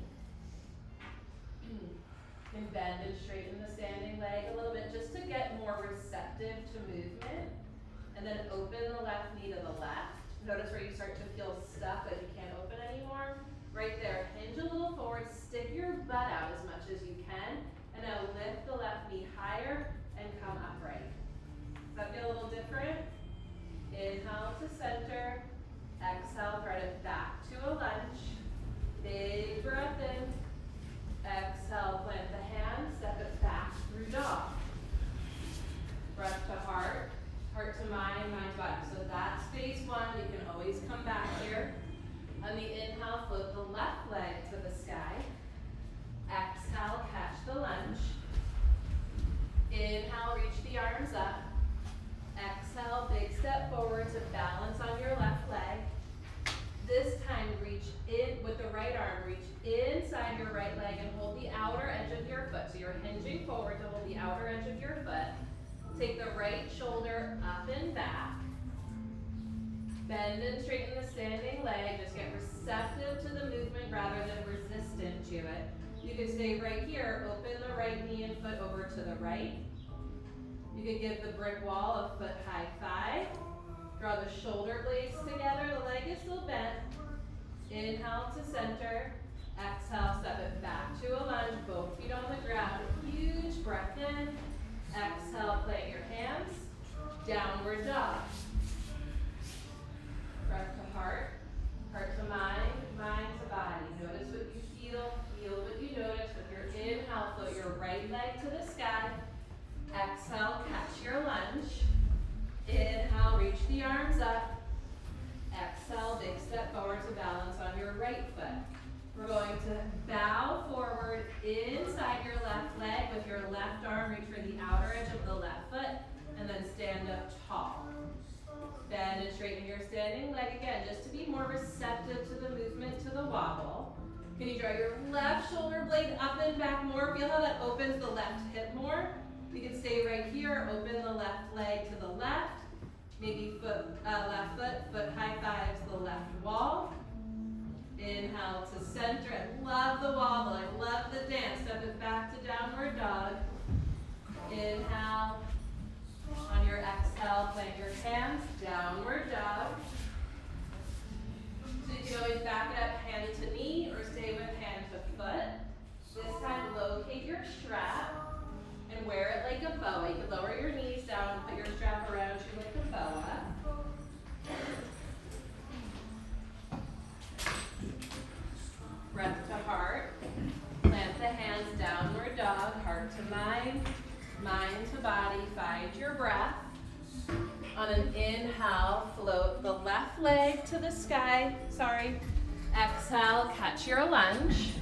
And bend and straighten the standing leg a little bit just to get more receptive to movement. And then open the left knee to the left. Notice where you start to feel stuck, that you can't open anymore. Right there, hinge a little forward, stick your butt out as much as you can, and now lift the left knee higher and come upright. Does that feel a little different? Inhale to center, exhale, thread it back to a lunge. Big breath in, exhale, plant the hands, step it back through dog. Breath to heart, heart to mind, mind to body. So that's phase one, you can always come back here. On the inhale, float the left leg to the sky. Exhale, catch the lunge. Inhale, reach the arms up. Exhale, big step forward to balance on your left leg. This time, reach in with the right arm, reach inside your right leg and hold the outer edge of your foot. So you're hinging forward to hold the outer edge of your foot. Take the right shoulder up and back. Bend and straighten the standing leg. Just get receptive to the movement rather than resistant to it. You can stay right here. Open the right knee and foot over to the right. You can give the brick wall a foot high five. Draw the shoulder blades together. The leg is still bent. Inhale to center. Exhale, step it back to a lunge. Both feet on the ground. Huge breath in. Exhale, plant your hands. Downward dog. Breath to heart, heart to mind, mind to body. Notice what you feel what you notice. With your inhale, float your right leg to the sky. Exhale, catch your lunge. Inhale, reach the arms up. Exhale, big step forward to balance on your right foot. We're going to bow forward inside your left leg with your left arm. Reach for the outer edge of the left foot and then stand up tall. Bend and straighten your standing leg again, just to be more receptive to the movement, to the wobble. Can you draw your left shoulder blade up and back more? Feel how that opens the left hip more? You can stay right here, open the left leg to the left. Maybe left foot high fives the left wall. Inhale to center. I love the wobble, I love the dance. Step it back to downward dog. Inhale. On your exhale, plant your hands, downward dog. So you can always back it up, hand to knee, or stay with hand to foot. This time, locate your strap and wear it like a boa. You can lower your knees down, put your strap around you like a boa. Breath to heart. Plant the hands, downward dog, heart to mind, mind to body. Find your breath. On an inhale, float the left leg to the sky. Exhale, catch your lunge.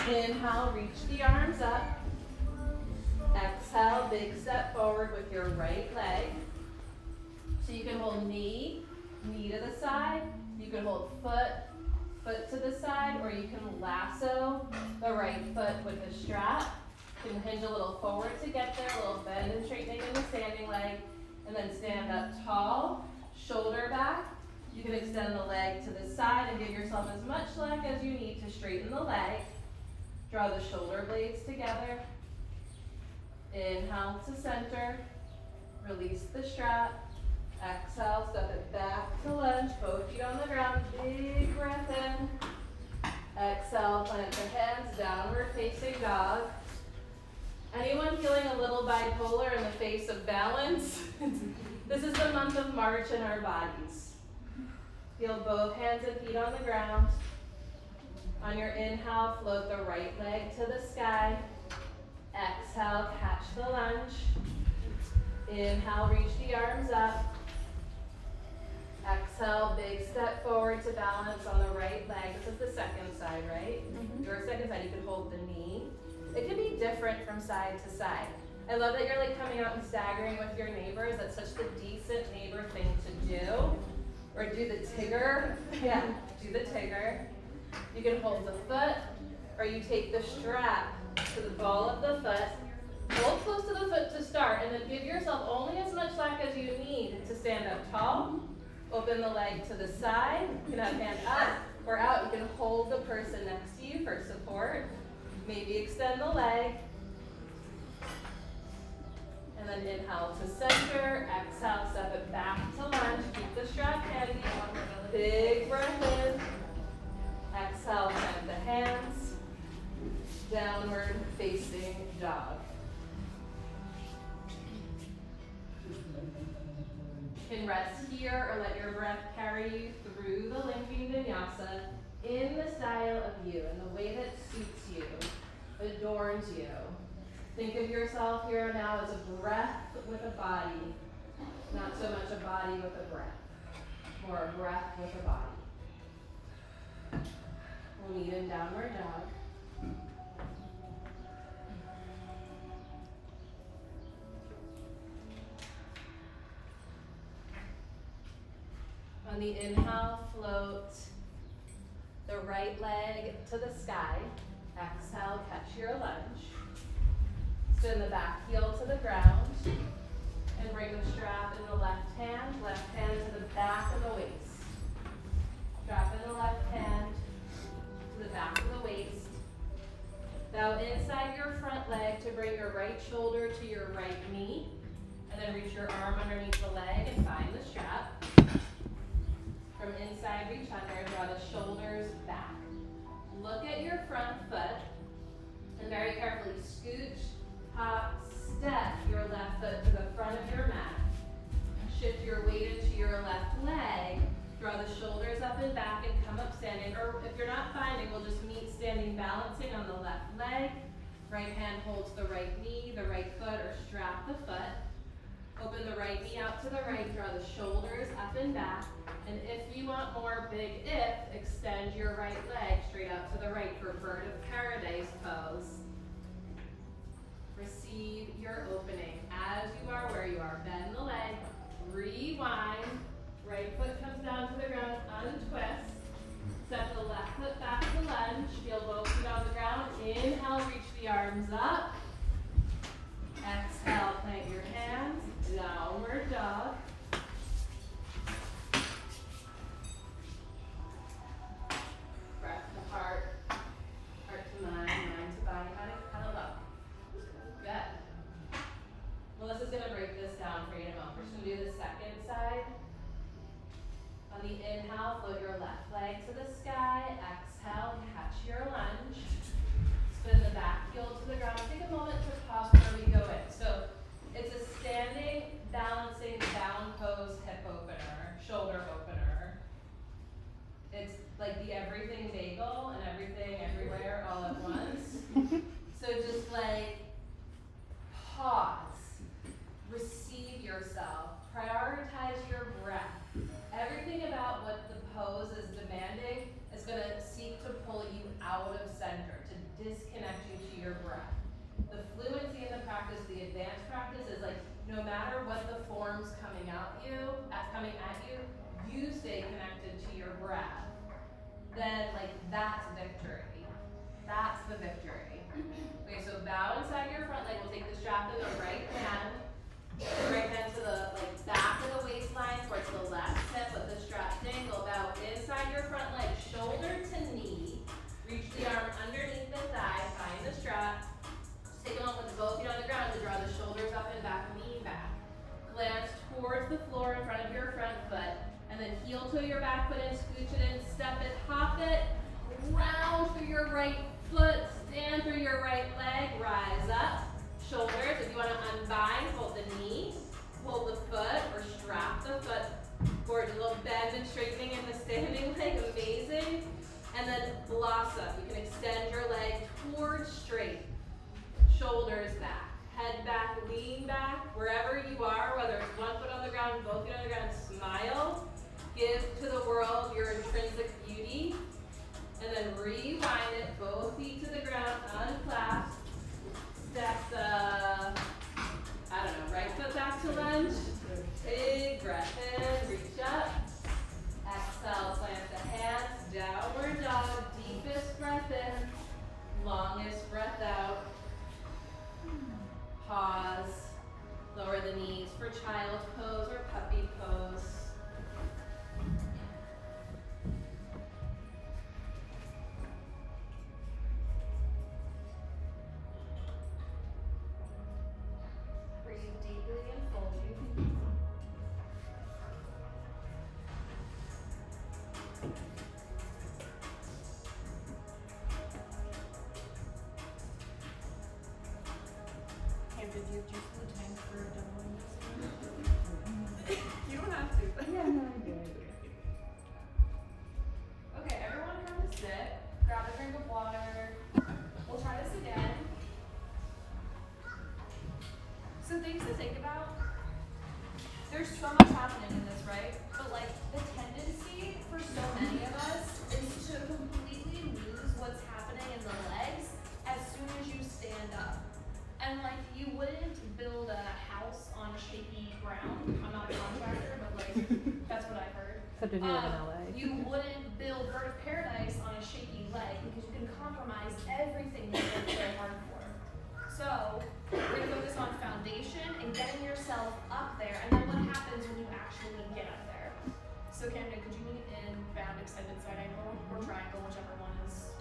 Inhale, reach the arms up. Exhale, big step forward with your right leg. So you can hold knee to the side. You can hold foot to the side, or you can lasso the right foot with the strap. You can hinge a little forward to get there, a little bend and straightening in the standing leg, and then stand up tall, shoulder back. You can extend the leg to the side and give yourself as much slack as you need to straighten the leg. Draw the shoulder blades together. Inhale to center. Release the strap. Exhale, step it back to lunge. Both feet on the ground. Big breath in. Exhale, plant the hands, downward facing dog. Anyone feeling a little bipolar in the face of balance? This is the month of March in our bodies. Feel both hands and feet on the ground. On your inhale, float the right leg to the sky. Exhale, catch the lunge. Inhale, reach the arms up. Exhale, big step forward to balance on the right leg. This is the second side, right? Your second side, you can hold the knee. It can be different from side to side. I love that you're like coming out and staggering with your neighbors. That's such the decent neighbor thing to do. Or do the Tigger. Yeah, do the Tigger. You can hold the foot, or you take the strap to the ball of the foot. Hold close to the foot to start, and then give yourself only as much slack as you need to stand up tall. Open the leg to the side. You can have hand up or out. You can hold the person next to you for support. Maybe extend the leg. And then inhale to center. Exhale, step it back to lunge. Keep the strap handy. Big breath in. Exhale, plant the hands. Downward facing dog. You can rest here or let your breath carry you through the Limping Vinyasa in the style of you, in the way that suits you, adorns you. Think of yourself here and now as a breath with a body, not so much a body with a breath, more a breath with a body. We'll meet in downward dog. On the inhale, float the right leg to the sky. Exhale, catch your lunge. Spin the back heel to the ground. And bring the strap in the left hand to the back of the waist. Strap in the left hand to the back of the waist. Bow inside your front leg to bring your right shoulder to your right knee. And then reach your arm underneath the leg and find the strap. From inside, reach under, draw the shoulders back. Look at your front foot and very carefully scooch, hop, step your left foot to the front of your mat. Shift your weight into your left leg. Draw the shoulders up and back and come up standing. Or if you're not finding, we'll just meet standing balancing on the left leg. Right hand holds the right knee, the right foot, or strap the foot. Open the right knee out to the right, draw the shoulders up and back. And if you want more big if, extend your right leg straight out to the right for bird of paradise pose. Receive your opening as you are where you are. Bend the leg, rewind. Right foot comes down to the ground, untwist. Step the left foot back to lunge. Feel both feet on the ground. Inhale, reach the arms up. Exhale, plant your hands. Downward dog. Breath to heart, heart to mind, mind to body, how to love. Good. Melissa's going to break this down for you in a moment. We're just going to do the second side. On the inhale, float your left leg to the sky. Exhale, catch your lunge. Spin the back heel to the ground. Take a moment to pause before we go in. So it. Round through your right foot, stand through your right leg, rise up. Shoulders, if you want to unbind, hold the knee, hold the foot, or strap the foot. Gorgeous, a little bend and straightening in the standing leg, amazing. And then blossom, you can extend your leg towards straight. Shoulders back, head back, lean back, wherever you are, whether it's one foot on the ground, both feet on the ground, smile. Give to the world your intrinsic beauty. And then rewind it, both feet to the ground, unclasp. Step the, right foot back to lunge. Big breath in, reach up. Exhale, plant the hands, downward dog, deepest breath in, longest breath out. Pause, lower the knees for child pose or puppy pose. Breathe deeply and fully. Cam, did you juice the tank for doubling this? You don't have to. Yeah, no, I do. Okay, everyone come to sit. Grab a drink of water. We'll try this again. So things to think about. There's so much happening in this, right? But like the tendency for so many of us is to completely lose what's happening in the legs as soon as you stand up. And like you wouldn't build a house on shaky ground. I'm not a contractor, but like that's what I've heard. Except if you live in LA. You wouldn't build Bird of Paradise on a shaky leg because you can compromise everything you worked so hard for. So we're gonna focus on foundation and getting yourself up there, and then what happens when you actually get up there. So Camden, could you meet in bound extended side angle or triangle, whichever one is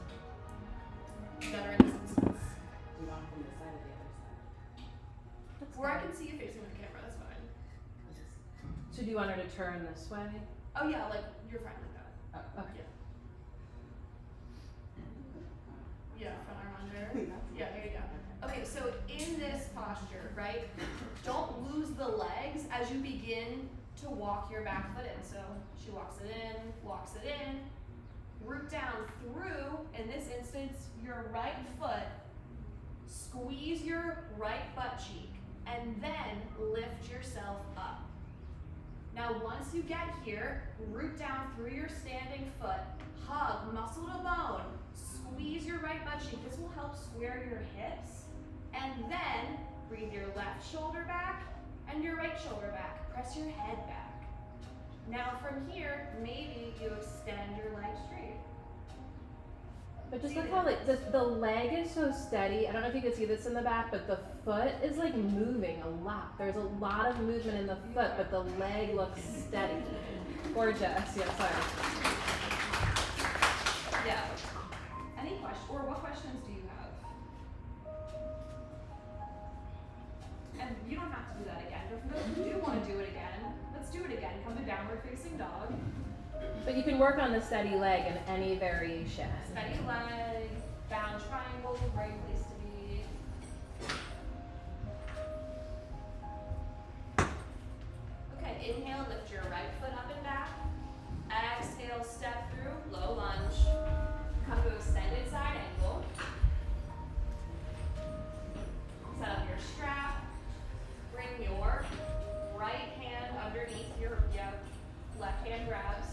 better in this instance? We want from the side of the other side. Or I can see you facing the camera, that's fine. So do you want her to turn this way? Oh yeah, like you're fine like that. Oh, okay. Yeah, front arm under. Yeah, there you go. Okay, so in this posture, right, don't lose the legs as you begin to walk your back foot in. So she walks it in, root down through, in this instance, your right foot, squeeze your right butt cheek, and then lift yourself up. Now once you get here, root down through your standing foot, hug muscle to bone, squeeze your right butt cheek. This will help square your hips. And then breathe your left shoulder back and your right shoulder back. Press your head back. Now from here, maybe you extend your leg straight. But just look how like the leg is so steady. I don't know if you can see this in the back, but the foot is like moving a lot. There's a lot of movement in the foot, but the leg looks steady. Gorgeous. Yeah, sorry. Yeah. Any questions, or what questions do you have? And you don't have to do that again, but for those who do want to do it again, let's do it again. Come to downward facing dog. But you can work on the steady leg in any variation. Steady leg, bound triangle, right place to be. Okay, inhale, lift your right foot up and back. Exhale, step through, low lunge. Come to extended side angle. Set up your strap. Bring your right hand underneath your left hand grabs.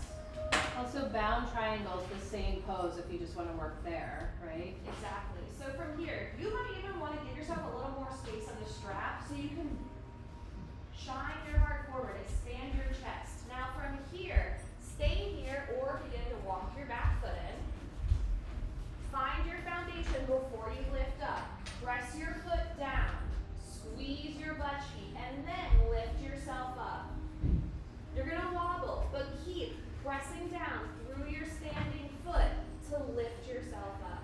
Also, bound triangles, the same pose if you just want to work there, right? Exactly. So from here, you might even want to give yourself a little more space on the strap so you can shine your heart forward, expand your chest. Now from here, stay here or begin to walk your back foot in. Find your foundation before you lift up. Press your foot down, squeeze your butt cheek, and then lift yourself up. You're gonna wobble, but keep pressing down through your standing foot to lift yourself up.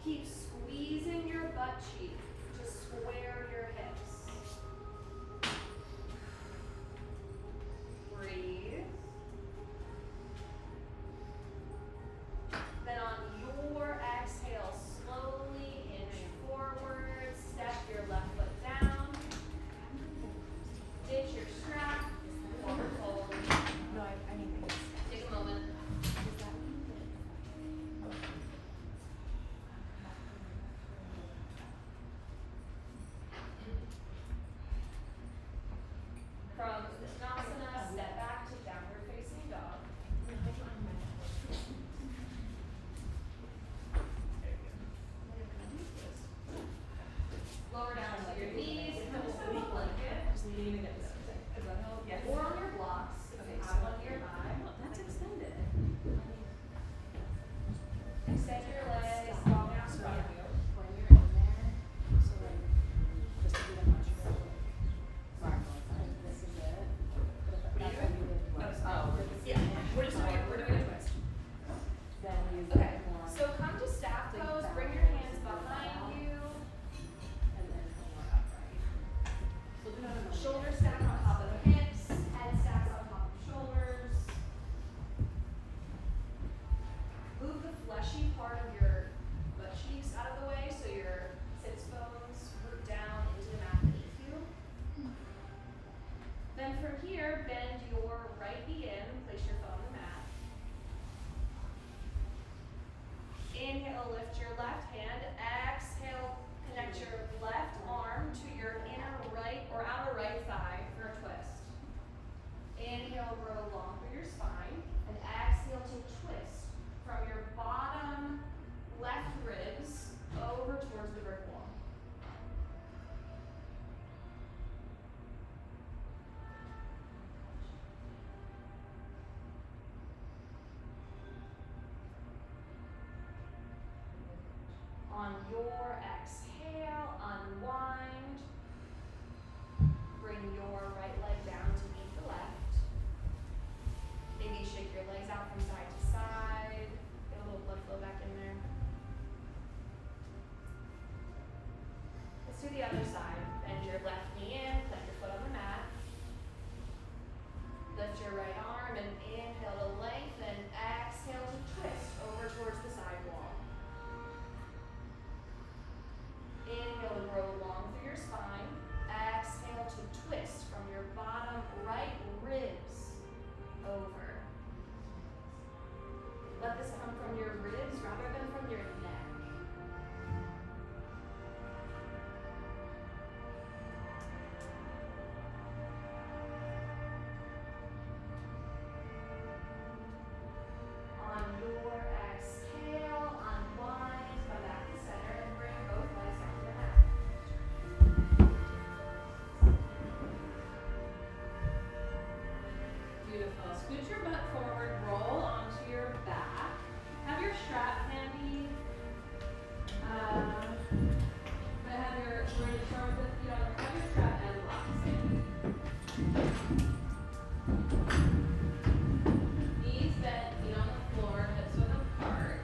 Keep squeezing your butt cheek to square your hips. Breathe. Then on your exhale, slowly inch forward, step your left foot down, ditch your strap, forward fold. No, I mean, Take a moment. From Uttanasana, step back to downward facing dog. Lower down to your knees, come to a blanket. Just leaning against it. Does that help? Yes. Or on your blocks, if Okay, you so- have one nearby. That's extended. Extend your legs long out in front of you. When you're in there, so like, just to do the much more like, this is it. But if that's what you did. We're doing a twist. Then use Okay, it more. so come to staff pose, bring your hands behind you, And then more upright. So do not a shoulder stack on top of the hips, head stacks on top of shoulders. Move the fleshy part of your butt cheeks out of the way so your sits bones root down into the mat beneath you. Then from here, bend your right knee in, place your foot on the mat. Inhale, lift your left hand. Exhale, connect your left arm to your inner right or outer right thigh for a twist. Inhale, grow long through your spine. And exhale to twist from your bottom left ribs over towards the brick wall. On your exhale, unwind. Bring your right leg down to meet the left. Maybe shake your legs out from side to side. Get a little blood flow back in there. Let's do the other side. Bend your left knee in, plant your foot on the mat. Lift your right arm and inhale to lengthen. Exhale to twist over towards the side wall. Inhale to grow long through your spine. Exhale to twist from your bottom right ribs over. Let this come from your ribs rather than from your neck. On your exhale, unwind, come back to center and bring both legs down to the mat. Beautiful. Scoot your butt forward, roll onto your back. Have your strap handy. Have your start with the feet on have your strap and blocks handy. Knees bent, feet on the floor, hips width apart.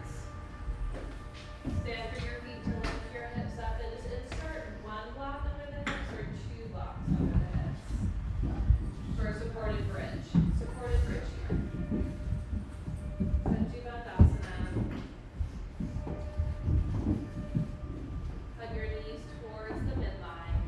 Stand for your feet to lift your hips up and just insert one block under the hips or two blocks under the hips. For a supported bridge. Supported bridge here. Satchipadasana. Hug your knees towards the midline.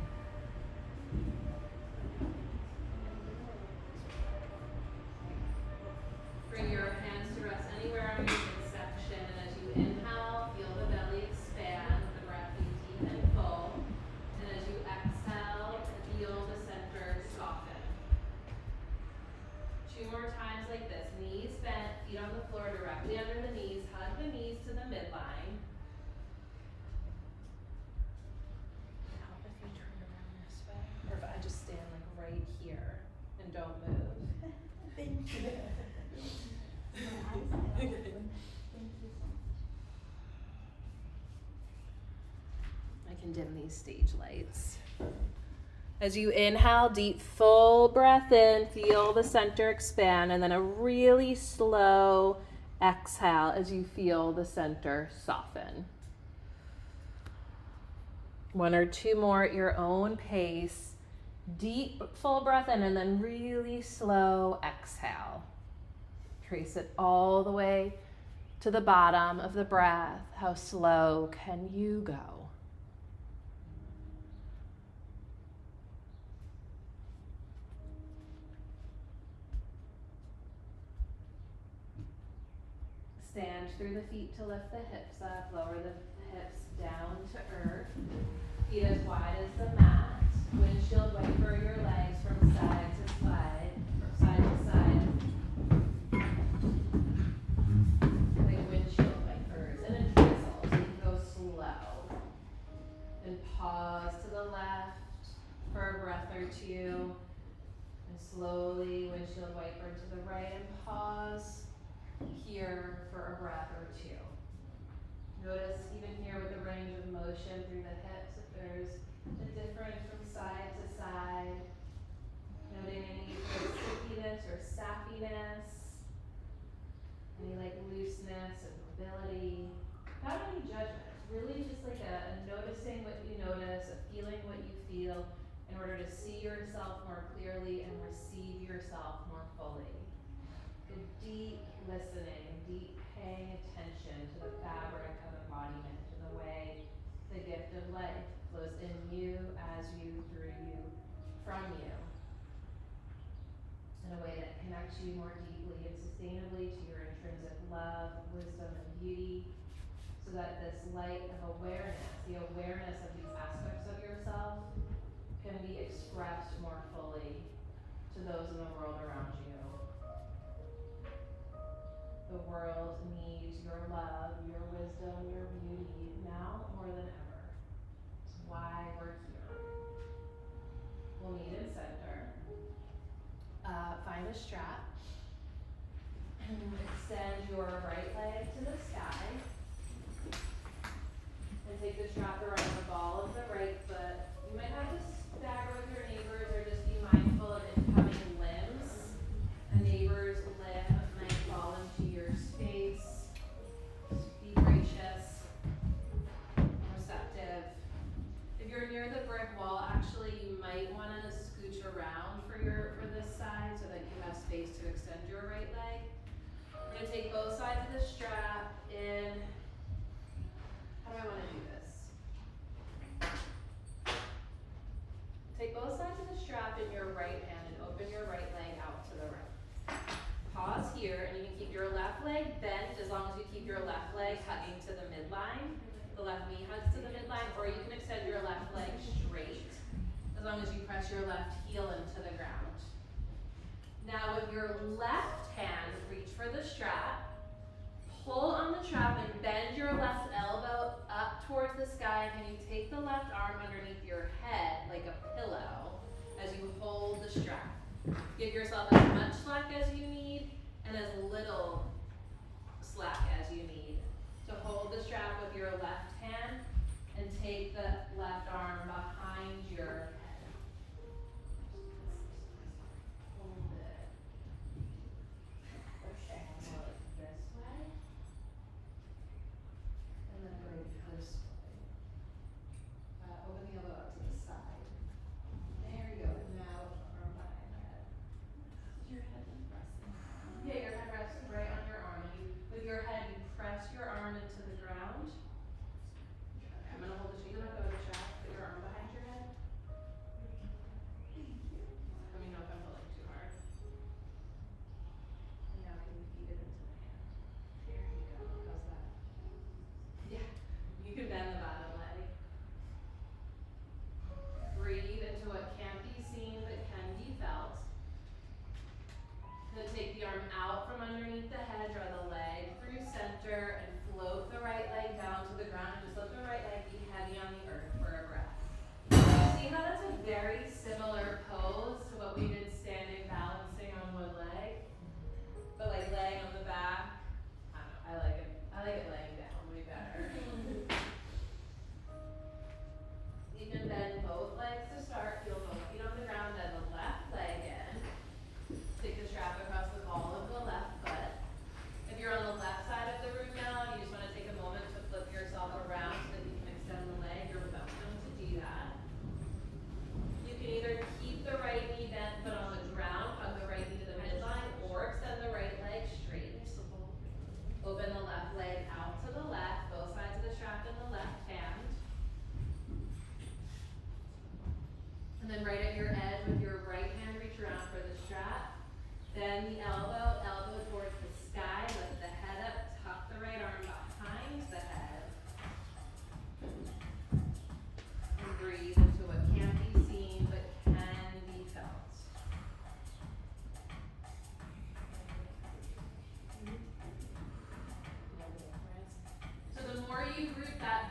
Bring your hands to rest anywhere on your midsection. And as you inhale, feel the belly expand with the breath be deep and full. And as you exhale, feel the center soften. Two more times like this. Knees bent, feet on the floor directly under the knees. Hug the knees to the midline. help if you turn around this way, or if I just stand like right here and don't move. Thank you. I can dim these stage lights. As you inhale, deep, full breath in, feel the center expand, and then a really slow exhale as you feel the center soften. One or two more at your own pace. Deep, full breath in, and then really slow exhale. Trace it all the way to the bottom of the breath. How slow can you go? Stand through the feet to lift the hips up, lower the hips down to earth. Feet as wide as the mat. Windshield wiper your legs from side to side, from side to side. Like windshield wipers. And then drizzle, so you can go slow. And pause to the left for a breath or two. And slowly windshield wiper to the right and pause here for a breath or two. Notice even here with the range of motion through the hips if there's a difference from side to side. Noting any sort of stickiness or sappiness. Any like looseness and mobility. Without any judgment. It's really just like a noticing what you notice, a feeling what you feel in order to see yourself more clearly and receive yourself more fully. A deep listening, deep paying attention to the fabric of embodiment, to the way the gift of life flows in you, as you, through you, from you, in a way that connects you more deeply and sustainably to your intrinsic love, wisdom, and beauty, so that this light of awareness, the awareness of these aspects of yourself, can be expressed more fully to those in the world around you. The world needs your love, your wisdom, your beauty now more than ever. It's why we're here. We'll meet in center. Find a strap. Extend your right leg to the sky. And take the strap around the ball of the right foot. You might have to stagger with your neighbors or just be mindful of incoming limbs. A neighbor's limb might fall into your space. Just be gracious, receptive. If you're near the brick wall, actually you might want to scooch around for this side so that you have space to extend your right leg. We're going to take both sides of the strap in. How do I want to do this? Take both sides of the strap in your right hand and open your right leg out to the right. Pause here, and you can keep your left leg bent as long as you keep your left leg hugging to the midline. The left knee hugs to the midline, or you can extend your left leg straight as long as you press your left heel into the ground. Now with your left hand, reach for the strap. Pull on the strap and bend your left elbow up towards the sky. Can you take the left arm underneath your head like a pillow as you hold the strap? Give yourself as much slack as you need and as little slack as you need. So hold the strap with your left hand and take the left arm behind your head. Hold it. Push it like this way. And then bring it this way. Open the elbow up to the side. There you go. Now arm behind head. Your head is resting. Yeah, your head rests right on your arm. With your head, you press your arm into the ground.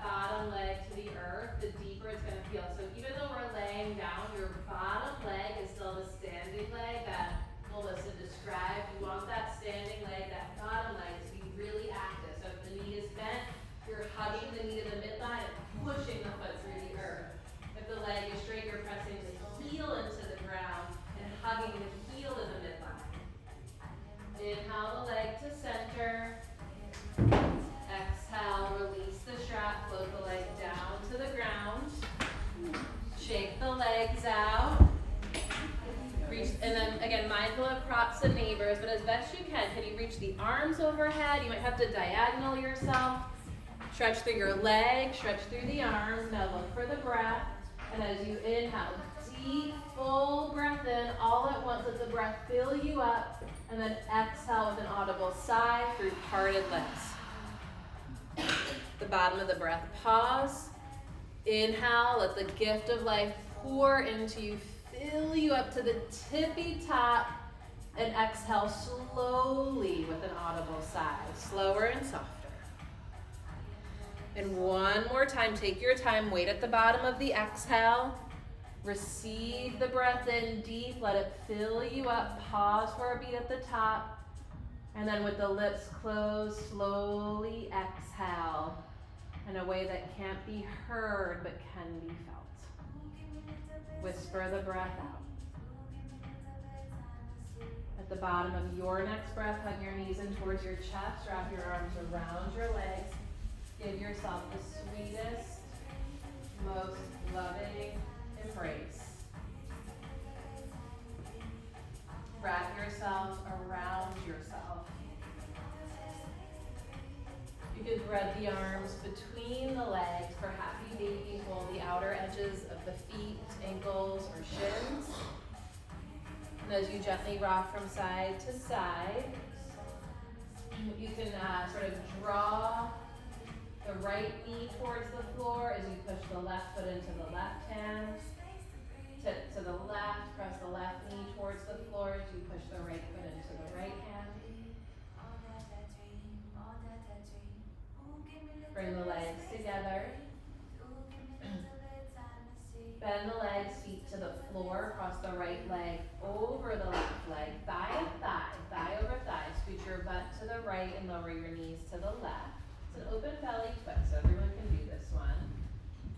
that bottom leg to the earth, the deeper it's gonna feel. So even though we're laying down, your bottom leg is still the standing leg that Melissa described. You want that standing leg, that bottom leg, to be really active. So if the knee is bent, you're hugging the knee to the midline and pushing the foot through the earth. If the leg is straight, you're pressing the heel into the ground and hugging the heel to the midline. Inhale the leg to center. Exhale, release the strap, float the leg down to the ground. Shake the legs out. Reach, and then again, mindful of props and neighbors, but as best you can you reach the arms overhead? You might have to diagonal yourself. Stretch through your legs, stretch through the arms. Now look for the breath. And as you inhale, deep, full breath in, all at once. Let the breath fill you up. And then exhale with an audible sigh through parted lips. The bottom of the breath, pause. Inhale, let the gift of life pour into you, fill you up to the tippy top. And exhale slowly with an audible sigh, slower and softer. And one more time, take your time, wait at the bottom of the exhale. Receive the breath in deep, let it fill you up, pause for a beat at the top. And then with the lips closed, slowly exhale in a way that can't be heard but can be felt. Whisper the breath out. At the bottom of your next breath, hug your knees in towards your chest, wrap your arms around your legs. Give yourself the sweetest, most loving embrace. Wrap yourself around yourself. You can thread the arms between the legs for happy baby. Hold the outer edges of the feet, ankles, or shins. And as you gently rock from side to side, you can sort of draw the right knee towards the floor as you push the left foot into the left hand. Tip to the left, press the left knee towards the floor as you push the right foot into the right hand. Bring the legs together. Bend the legs, feet to the floor, cross the right leg over the left leg, thigh to thigh, thigh over thigh. Scoot your butt to the right and lower your knees to the left. It's an open belly twist, so everyone can do this one.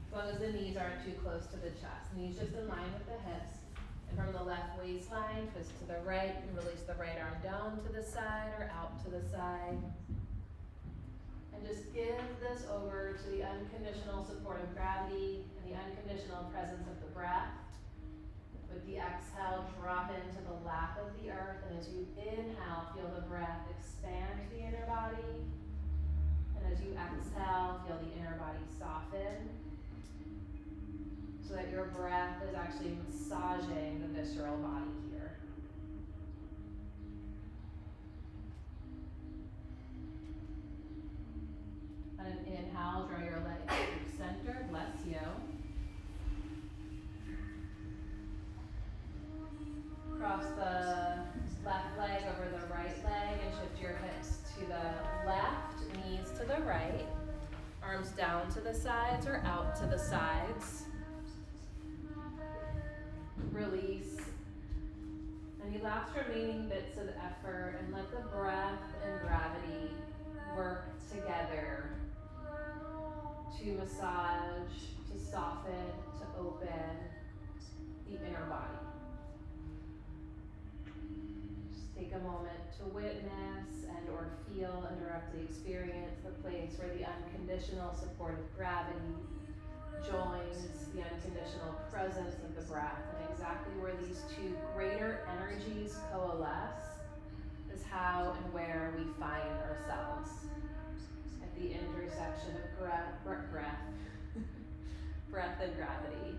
As long as the knees aren't too close to the chest. Knees just in line with the hips. And from the left waistline, twist to the right and release the right arm down to the side or out to the side. And just give this over to the unconditional support of gravity and the unconditional presence of the breath. With the exhale, drop into the lap of the earth. And as you inhale, feel the breath expand the inner body. And as you exhale, feel the inner body soften so that your breath is actually massaging the visceral body here. On an inhale, draw your legs through center, bless you. Cross the left leg over the right leg and shift your hips to the left, knees to the right, arms down to the sides or out to the sides. Release any last remaining bits of effort and let the breath and gravity work together to massage, to soften, to open the inner body. Just take a moment to witness and or feel and directly experience the place where the unconditional support of gravity joins the unconditional presence of the breath, and exactly where these two greater energies coalesce is how and where we find ourselves at the intersection of breath and gravity.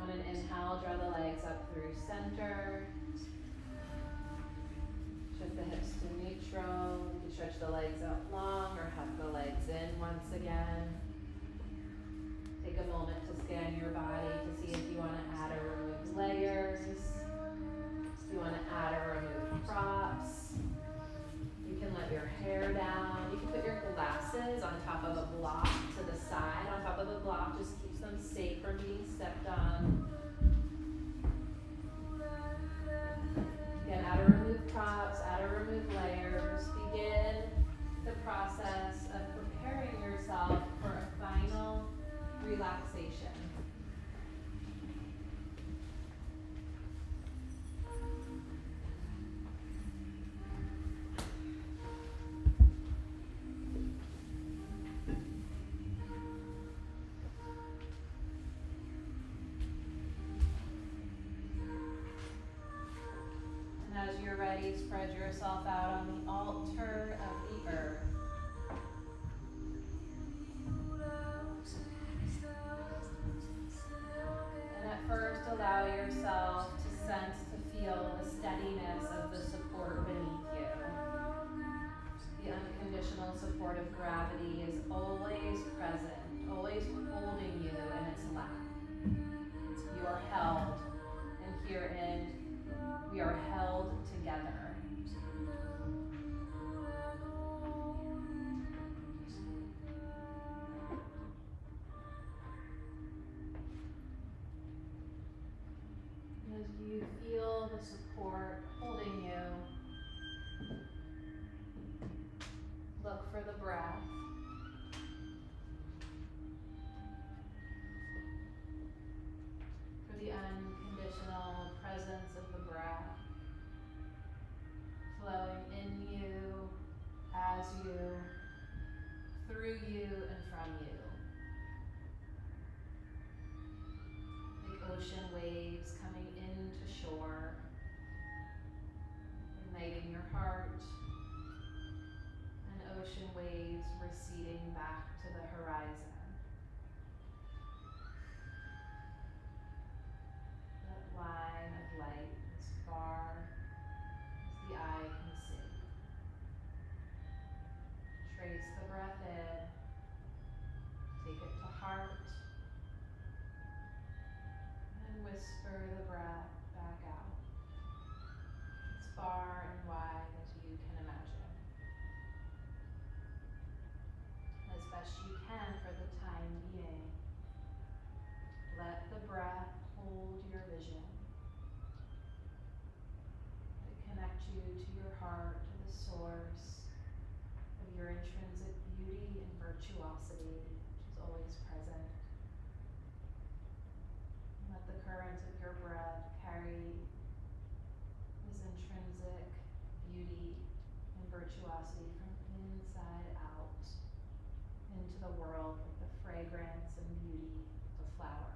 On an inhale, draw the legs up through center. Shift the hips to neutral. You can stretch the legs out long or hug the legs in once again. Take a moment to scan your body to see if you want to add or remove layers. If you want to add or remove As you're ready, spread yourself out on the altar of the earth. And at first, allow yourself to sense, to feel the steadiness of the support beneath you. The unconditional support of gravity is always present, always holding you in its lap. You are held, and herein we are held together. As you feel the support holding you, look for the breath. For the unconditional presence of the breath, flowing in you, as you, through you, and from you. Like ocean waves coming into shore, igniting your heart, and ocean waves receding back to the horizon. That line of light as far as the eye can see. Trace the breath in, take it to heart, and whisper the breath back out, as far and wide as you can imagine. As best you can for the time being, let the breath hold your vision. Let it connect you to your heart, to the source of your intrinsic beauty and virtuosity, which is always present. And let the current of your breath carry this intrinsic beauty and virtuosity from inside out into the world with the fragrance and beauty of a flower.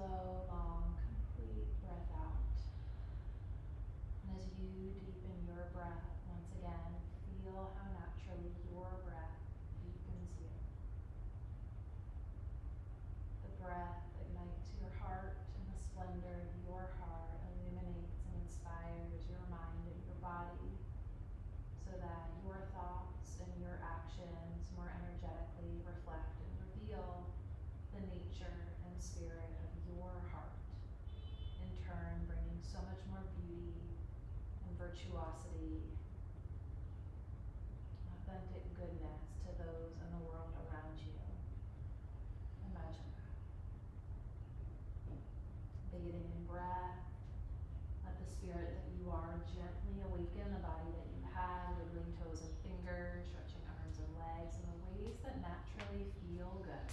slow, long, complete breath out. And as you deepen your breath, once again, feel how naturally your breath deepens you. The breath ignites your heart, and the splendor of your heart illuminates and inspires your mind and your body, so that your thoughts and your actions more energetically reflect and reveal the nature and spirit of your heart, in turn bringing so much more beauty and virtuosity, authentic goodness to those in the world around you. Imagine that. Bathing in breath, let the spirit that you are gently awaken the body that you have, wiggling toes and fingers, stretching arms and legs in the ways that naturally feel good.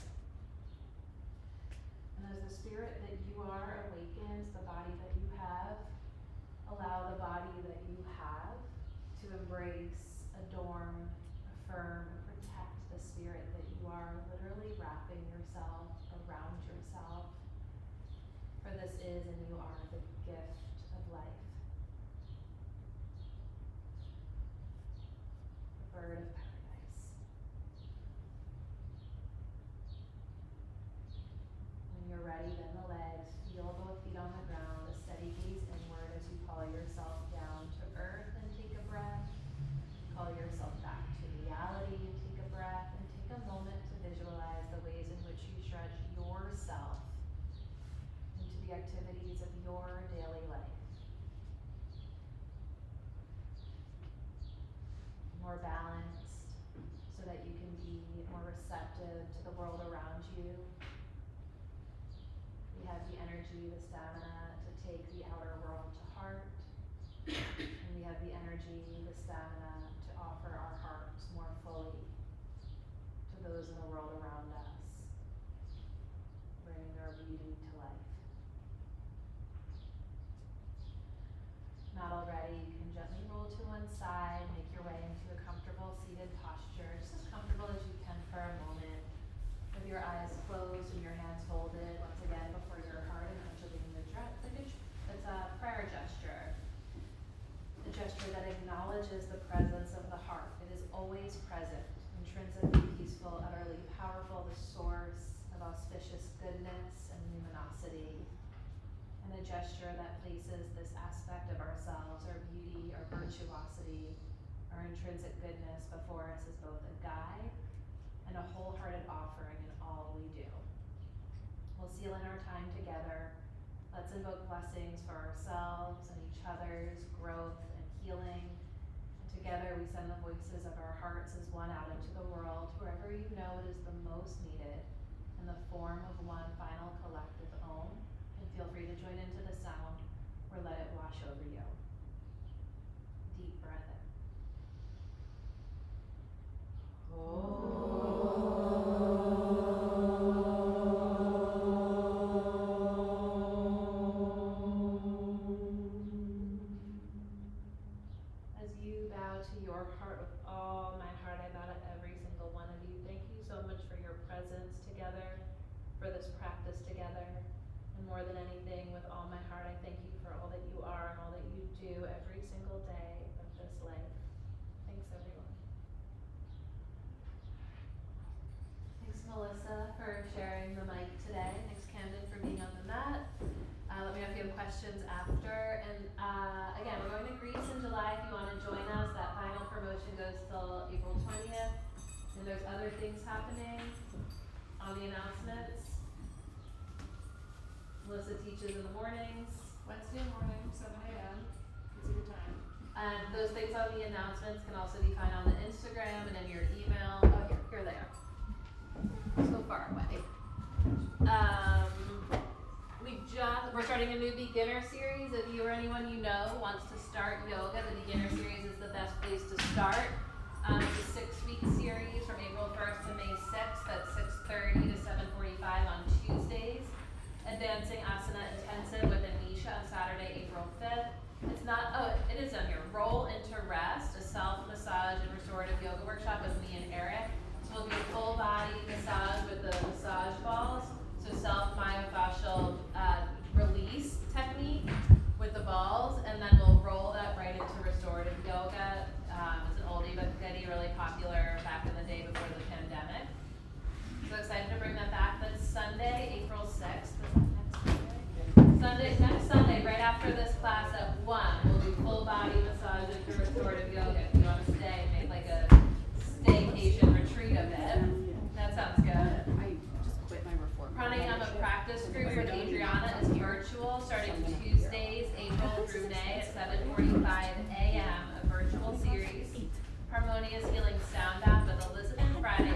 And as the spirit that you are awakens the body that you have, allow the body that you have to embrace, adorn, affirm, and protect the spirit that you are, literally wrapping yourself around yourself. For this is and you are the gift of life. The bird of paradise. When you're ready, bend the legs, feel both feet on the ground, a steady gaze inward as you call yourself down to earth and take a breath. Call yourself back to reality and take a breath, and take a moment to visualize the ways in which you stretch yourself into the activities of your daily life. More balanced, so that you can be more receptive to the world around you. We have the energy, the stamina to take the outer world to heart. And we have the energy, the stamina to offer our hearts more fully to those in the world around us, bringing our beauty to life. Not already, you can gently roll to one side, make your way into a comfortable seated posture, just as comfortable as you can for a moment, with your eyes closed and your hands folded, once again before your heart, and undulating the dress. It's a prayer gesture. A gesture that acknowledges the presence of the heart. It is always present, intrinsically peaceful, utterly powerful, the source of auspicious goodness and luminosity. And a gesture that places this aspect of ourselves, our beauty, our virtuosity, our intrinsic goodness before us as both a guide and a wholehearted offering in all we do. We'll seal in our time together. Let's invoke blessings for ourselves and each other's growth and healing. And together we send the voices of our hearts as one out into the world, wherever you know it is the most needed, in the form of one final collective Om. And feel free to join into the sound or let it wash over you. Deep breath in. As you bow to your heart with all my heart, I bow to every single one of you. Thank you so much for your presence together, for this practice together. And more than anything, with all my heart, I thank you for all that you are and all that you do every single day of this life. Thanks, everyone. Thanks, Melissa, for sharing the mic today. Thanks, Camden, for being on the mat. Let me know if you have questions after. And again, we're going to Greece in July. If you want to join us, that final promotion goes till April 20th. And there's other things happening on the announcements. Melissa teaches in the mornings. Wednesday morning, 7 a.m. It's a good time. And those things on the announcements can also be found on the Instagram and in your email. Oh, here they are. So far away. We're starting a new beginner series. If you or anyone you know wants to start yoga, the beginner series is the best place to start. It's a 6-week series from April 1st to May 6th at 6:30 to 7:45 on Tuesdays. Advancing Asana Intensive with Anisha on Saturday, April 5th. It is on here. Roll into Rest, a self-massage and restorative yoga workshop with me and Eric. So it'll be a full body massage with the massage balls. So self-myofascial body massage and restorative yoga if you want to stay and make like a staycation retreat of it. That sounds good. I just quit my reform. Pranayama practice group with Adriana is virtual, starting Tuesdays, April through May at 7:45 a.m. A virtual series. Harmonious Healing Sound Bath with Elizabeth Friday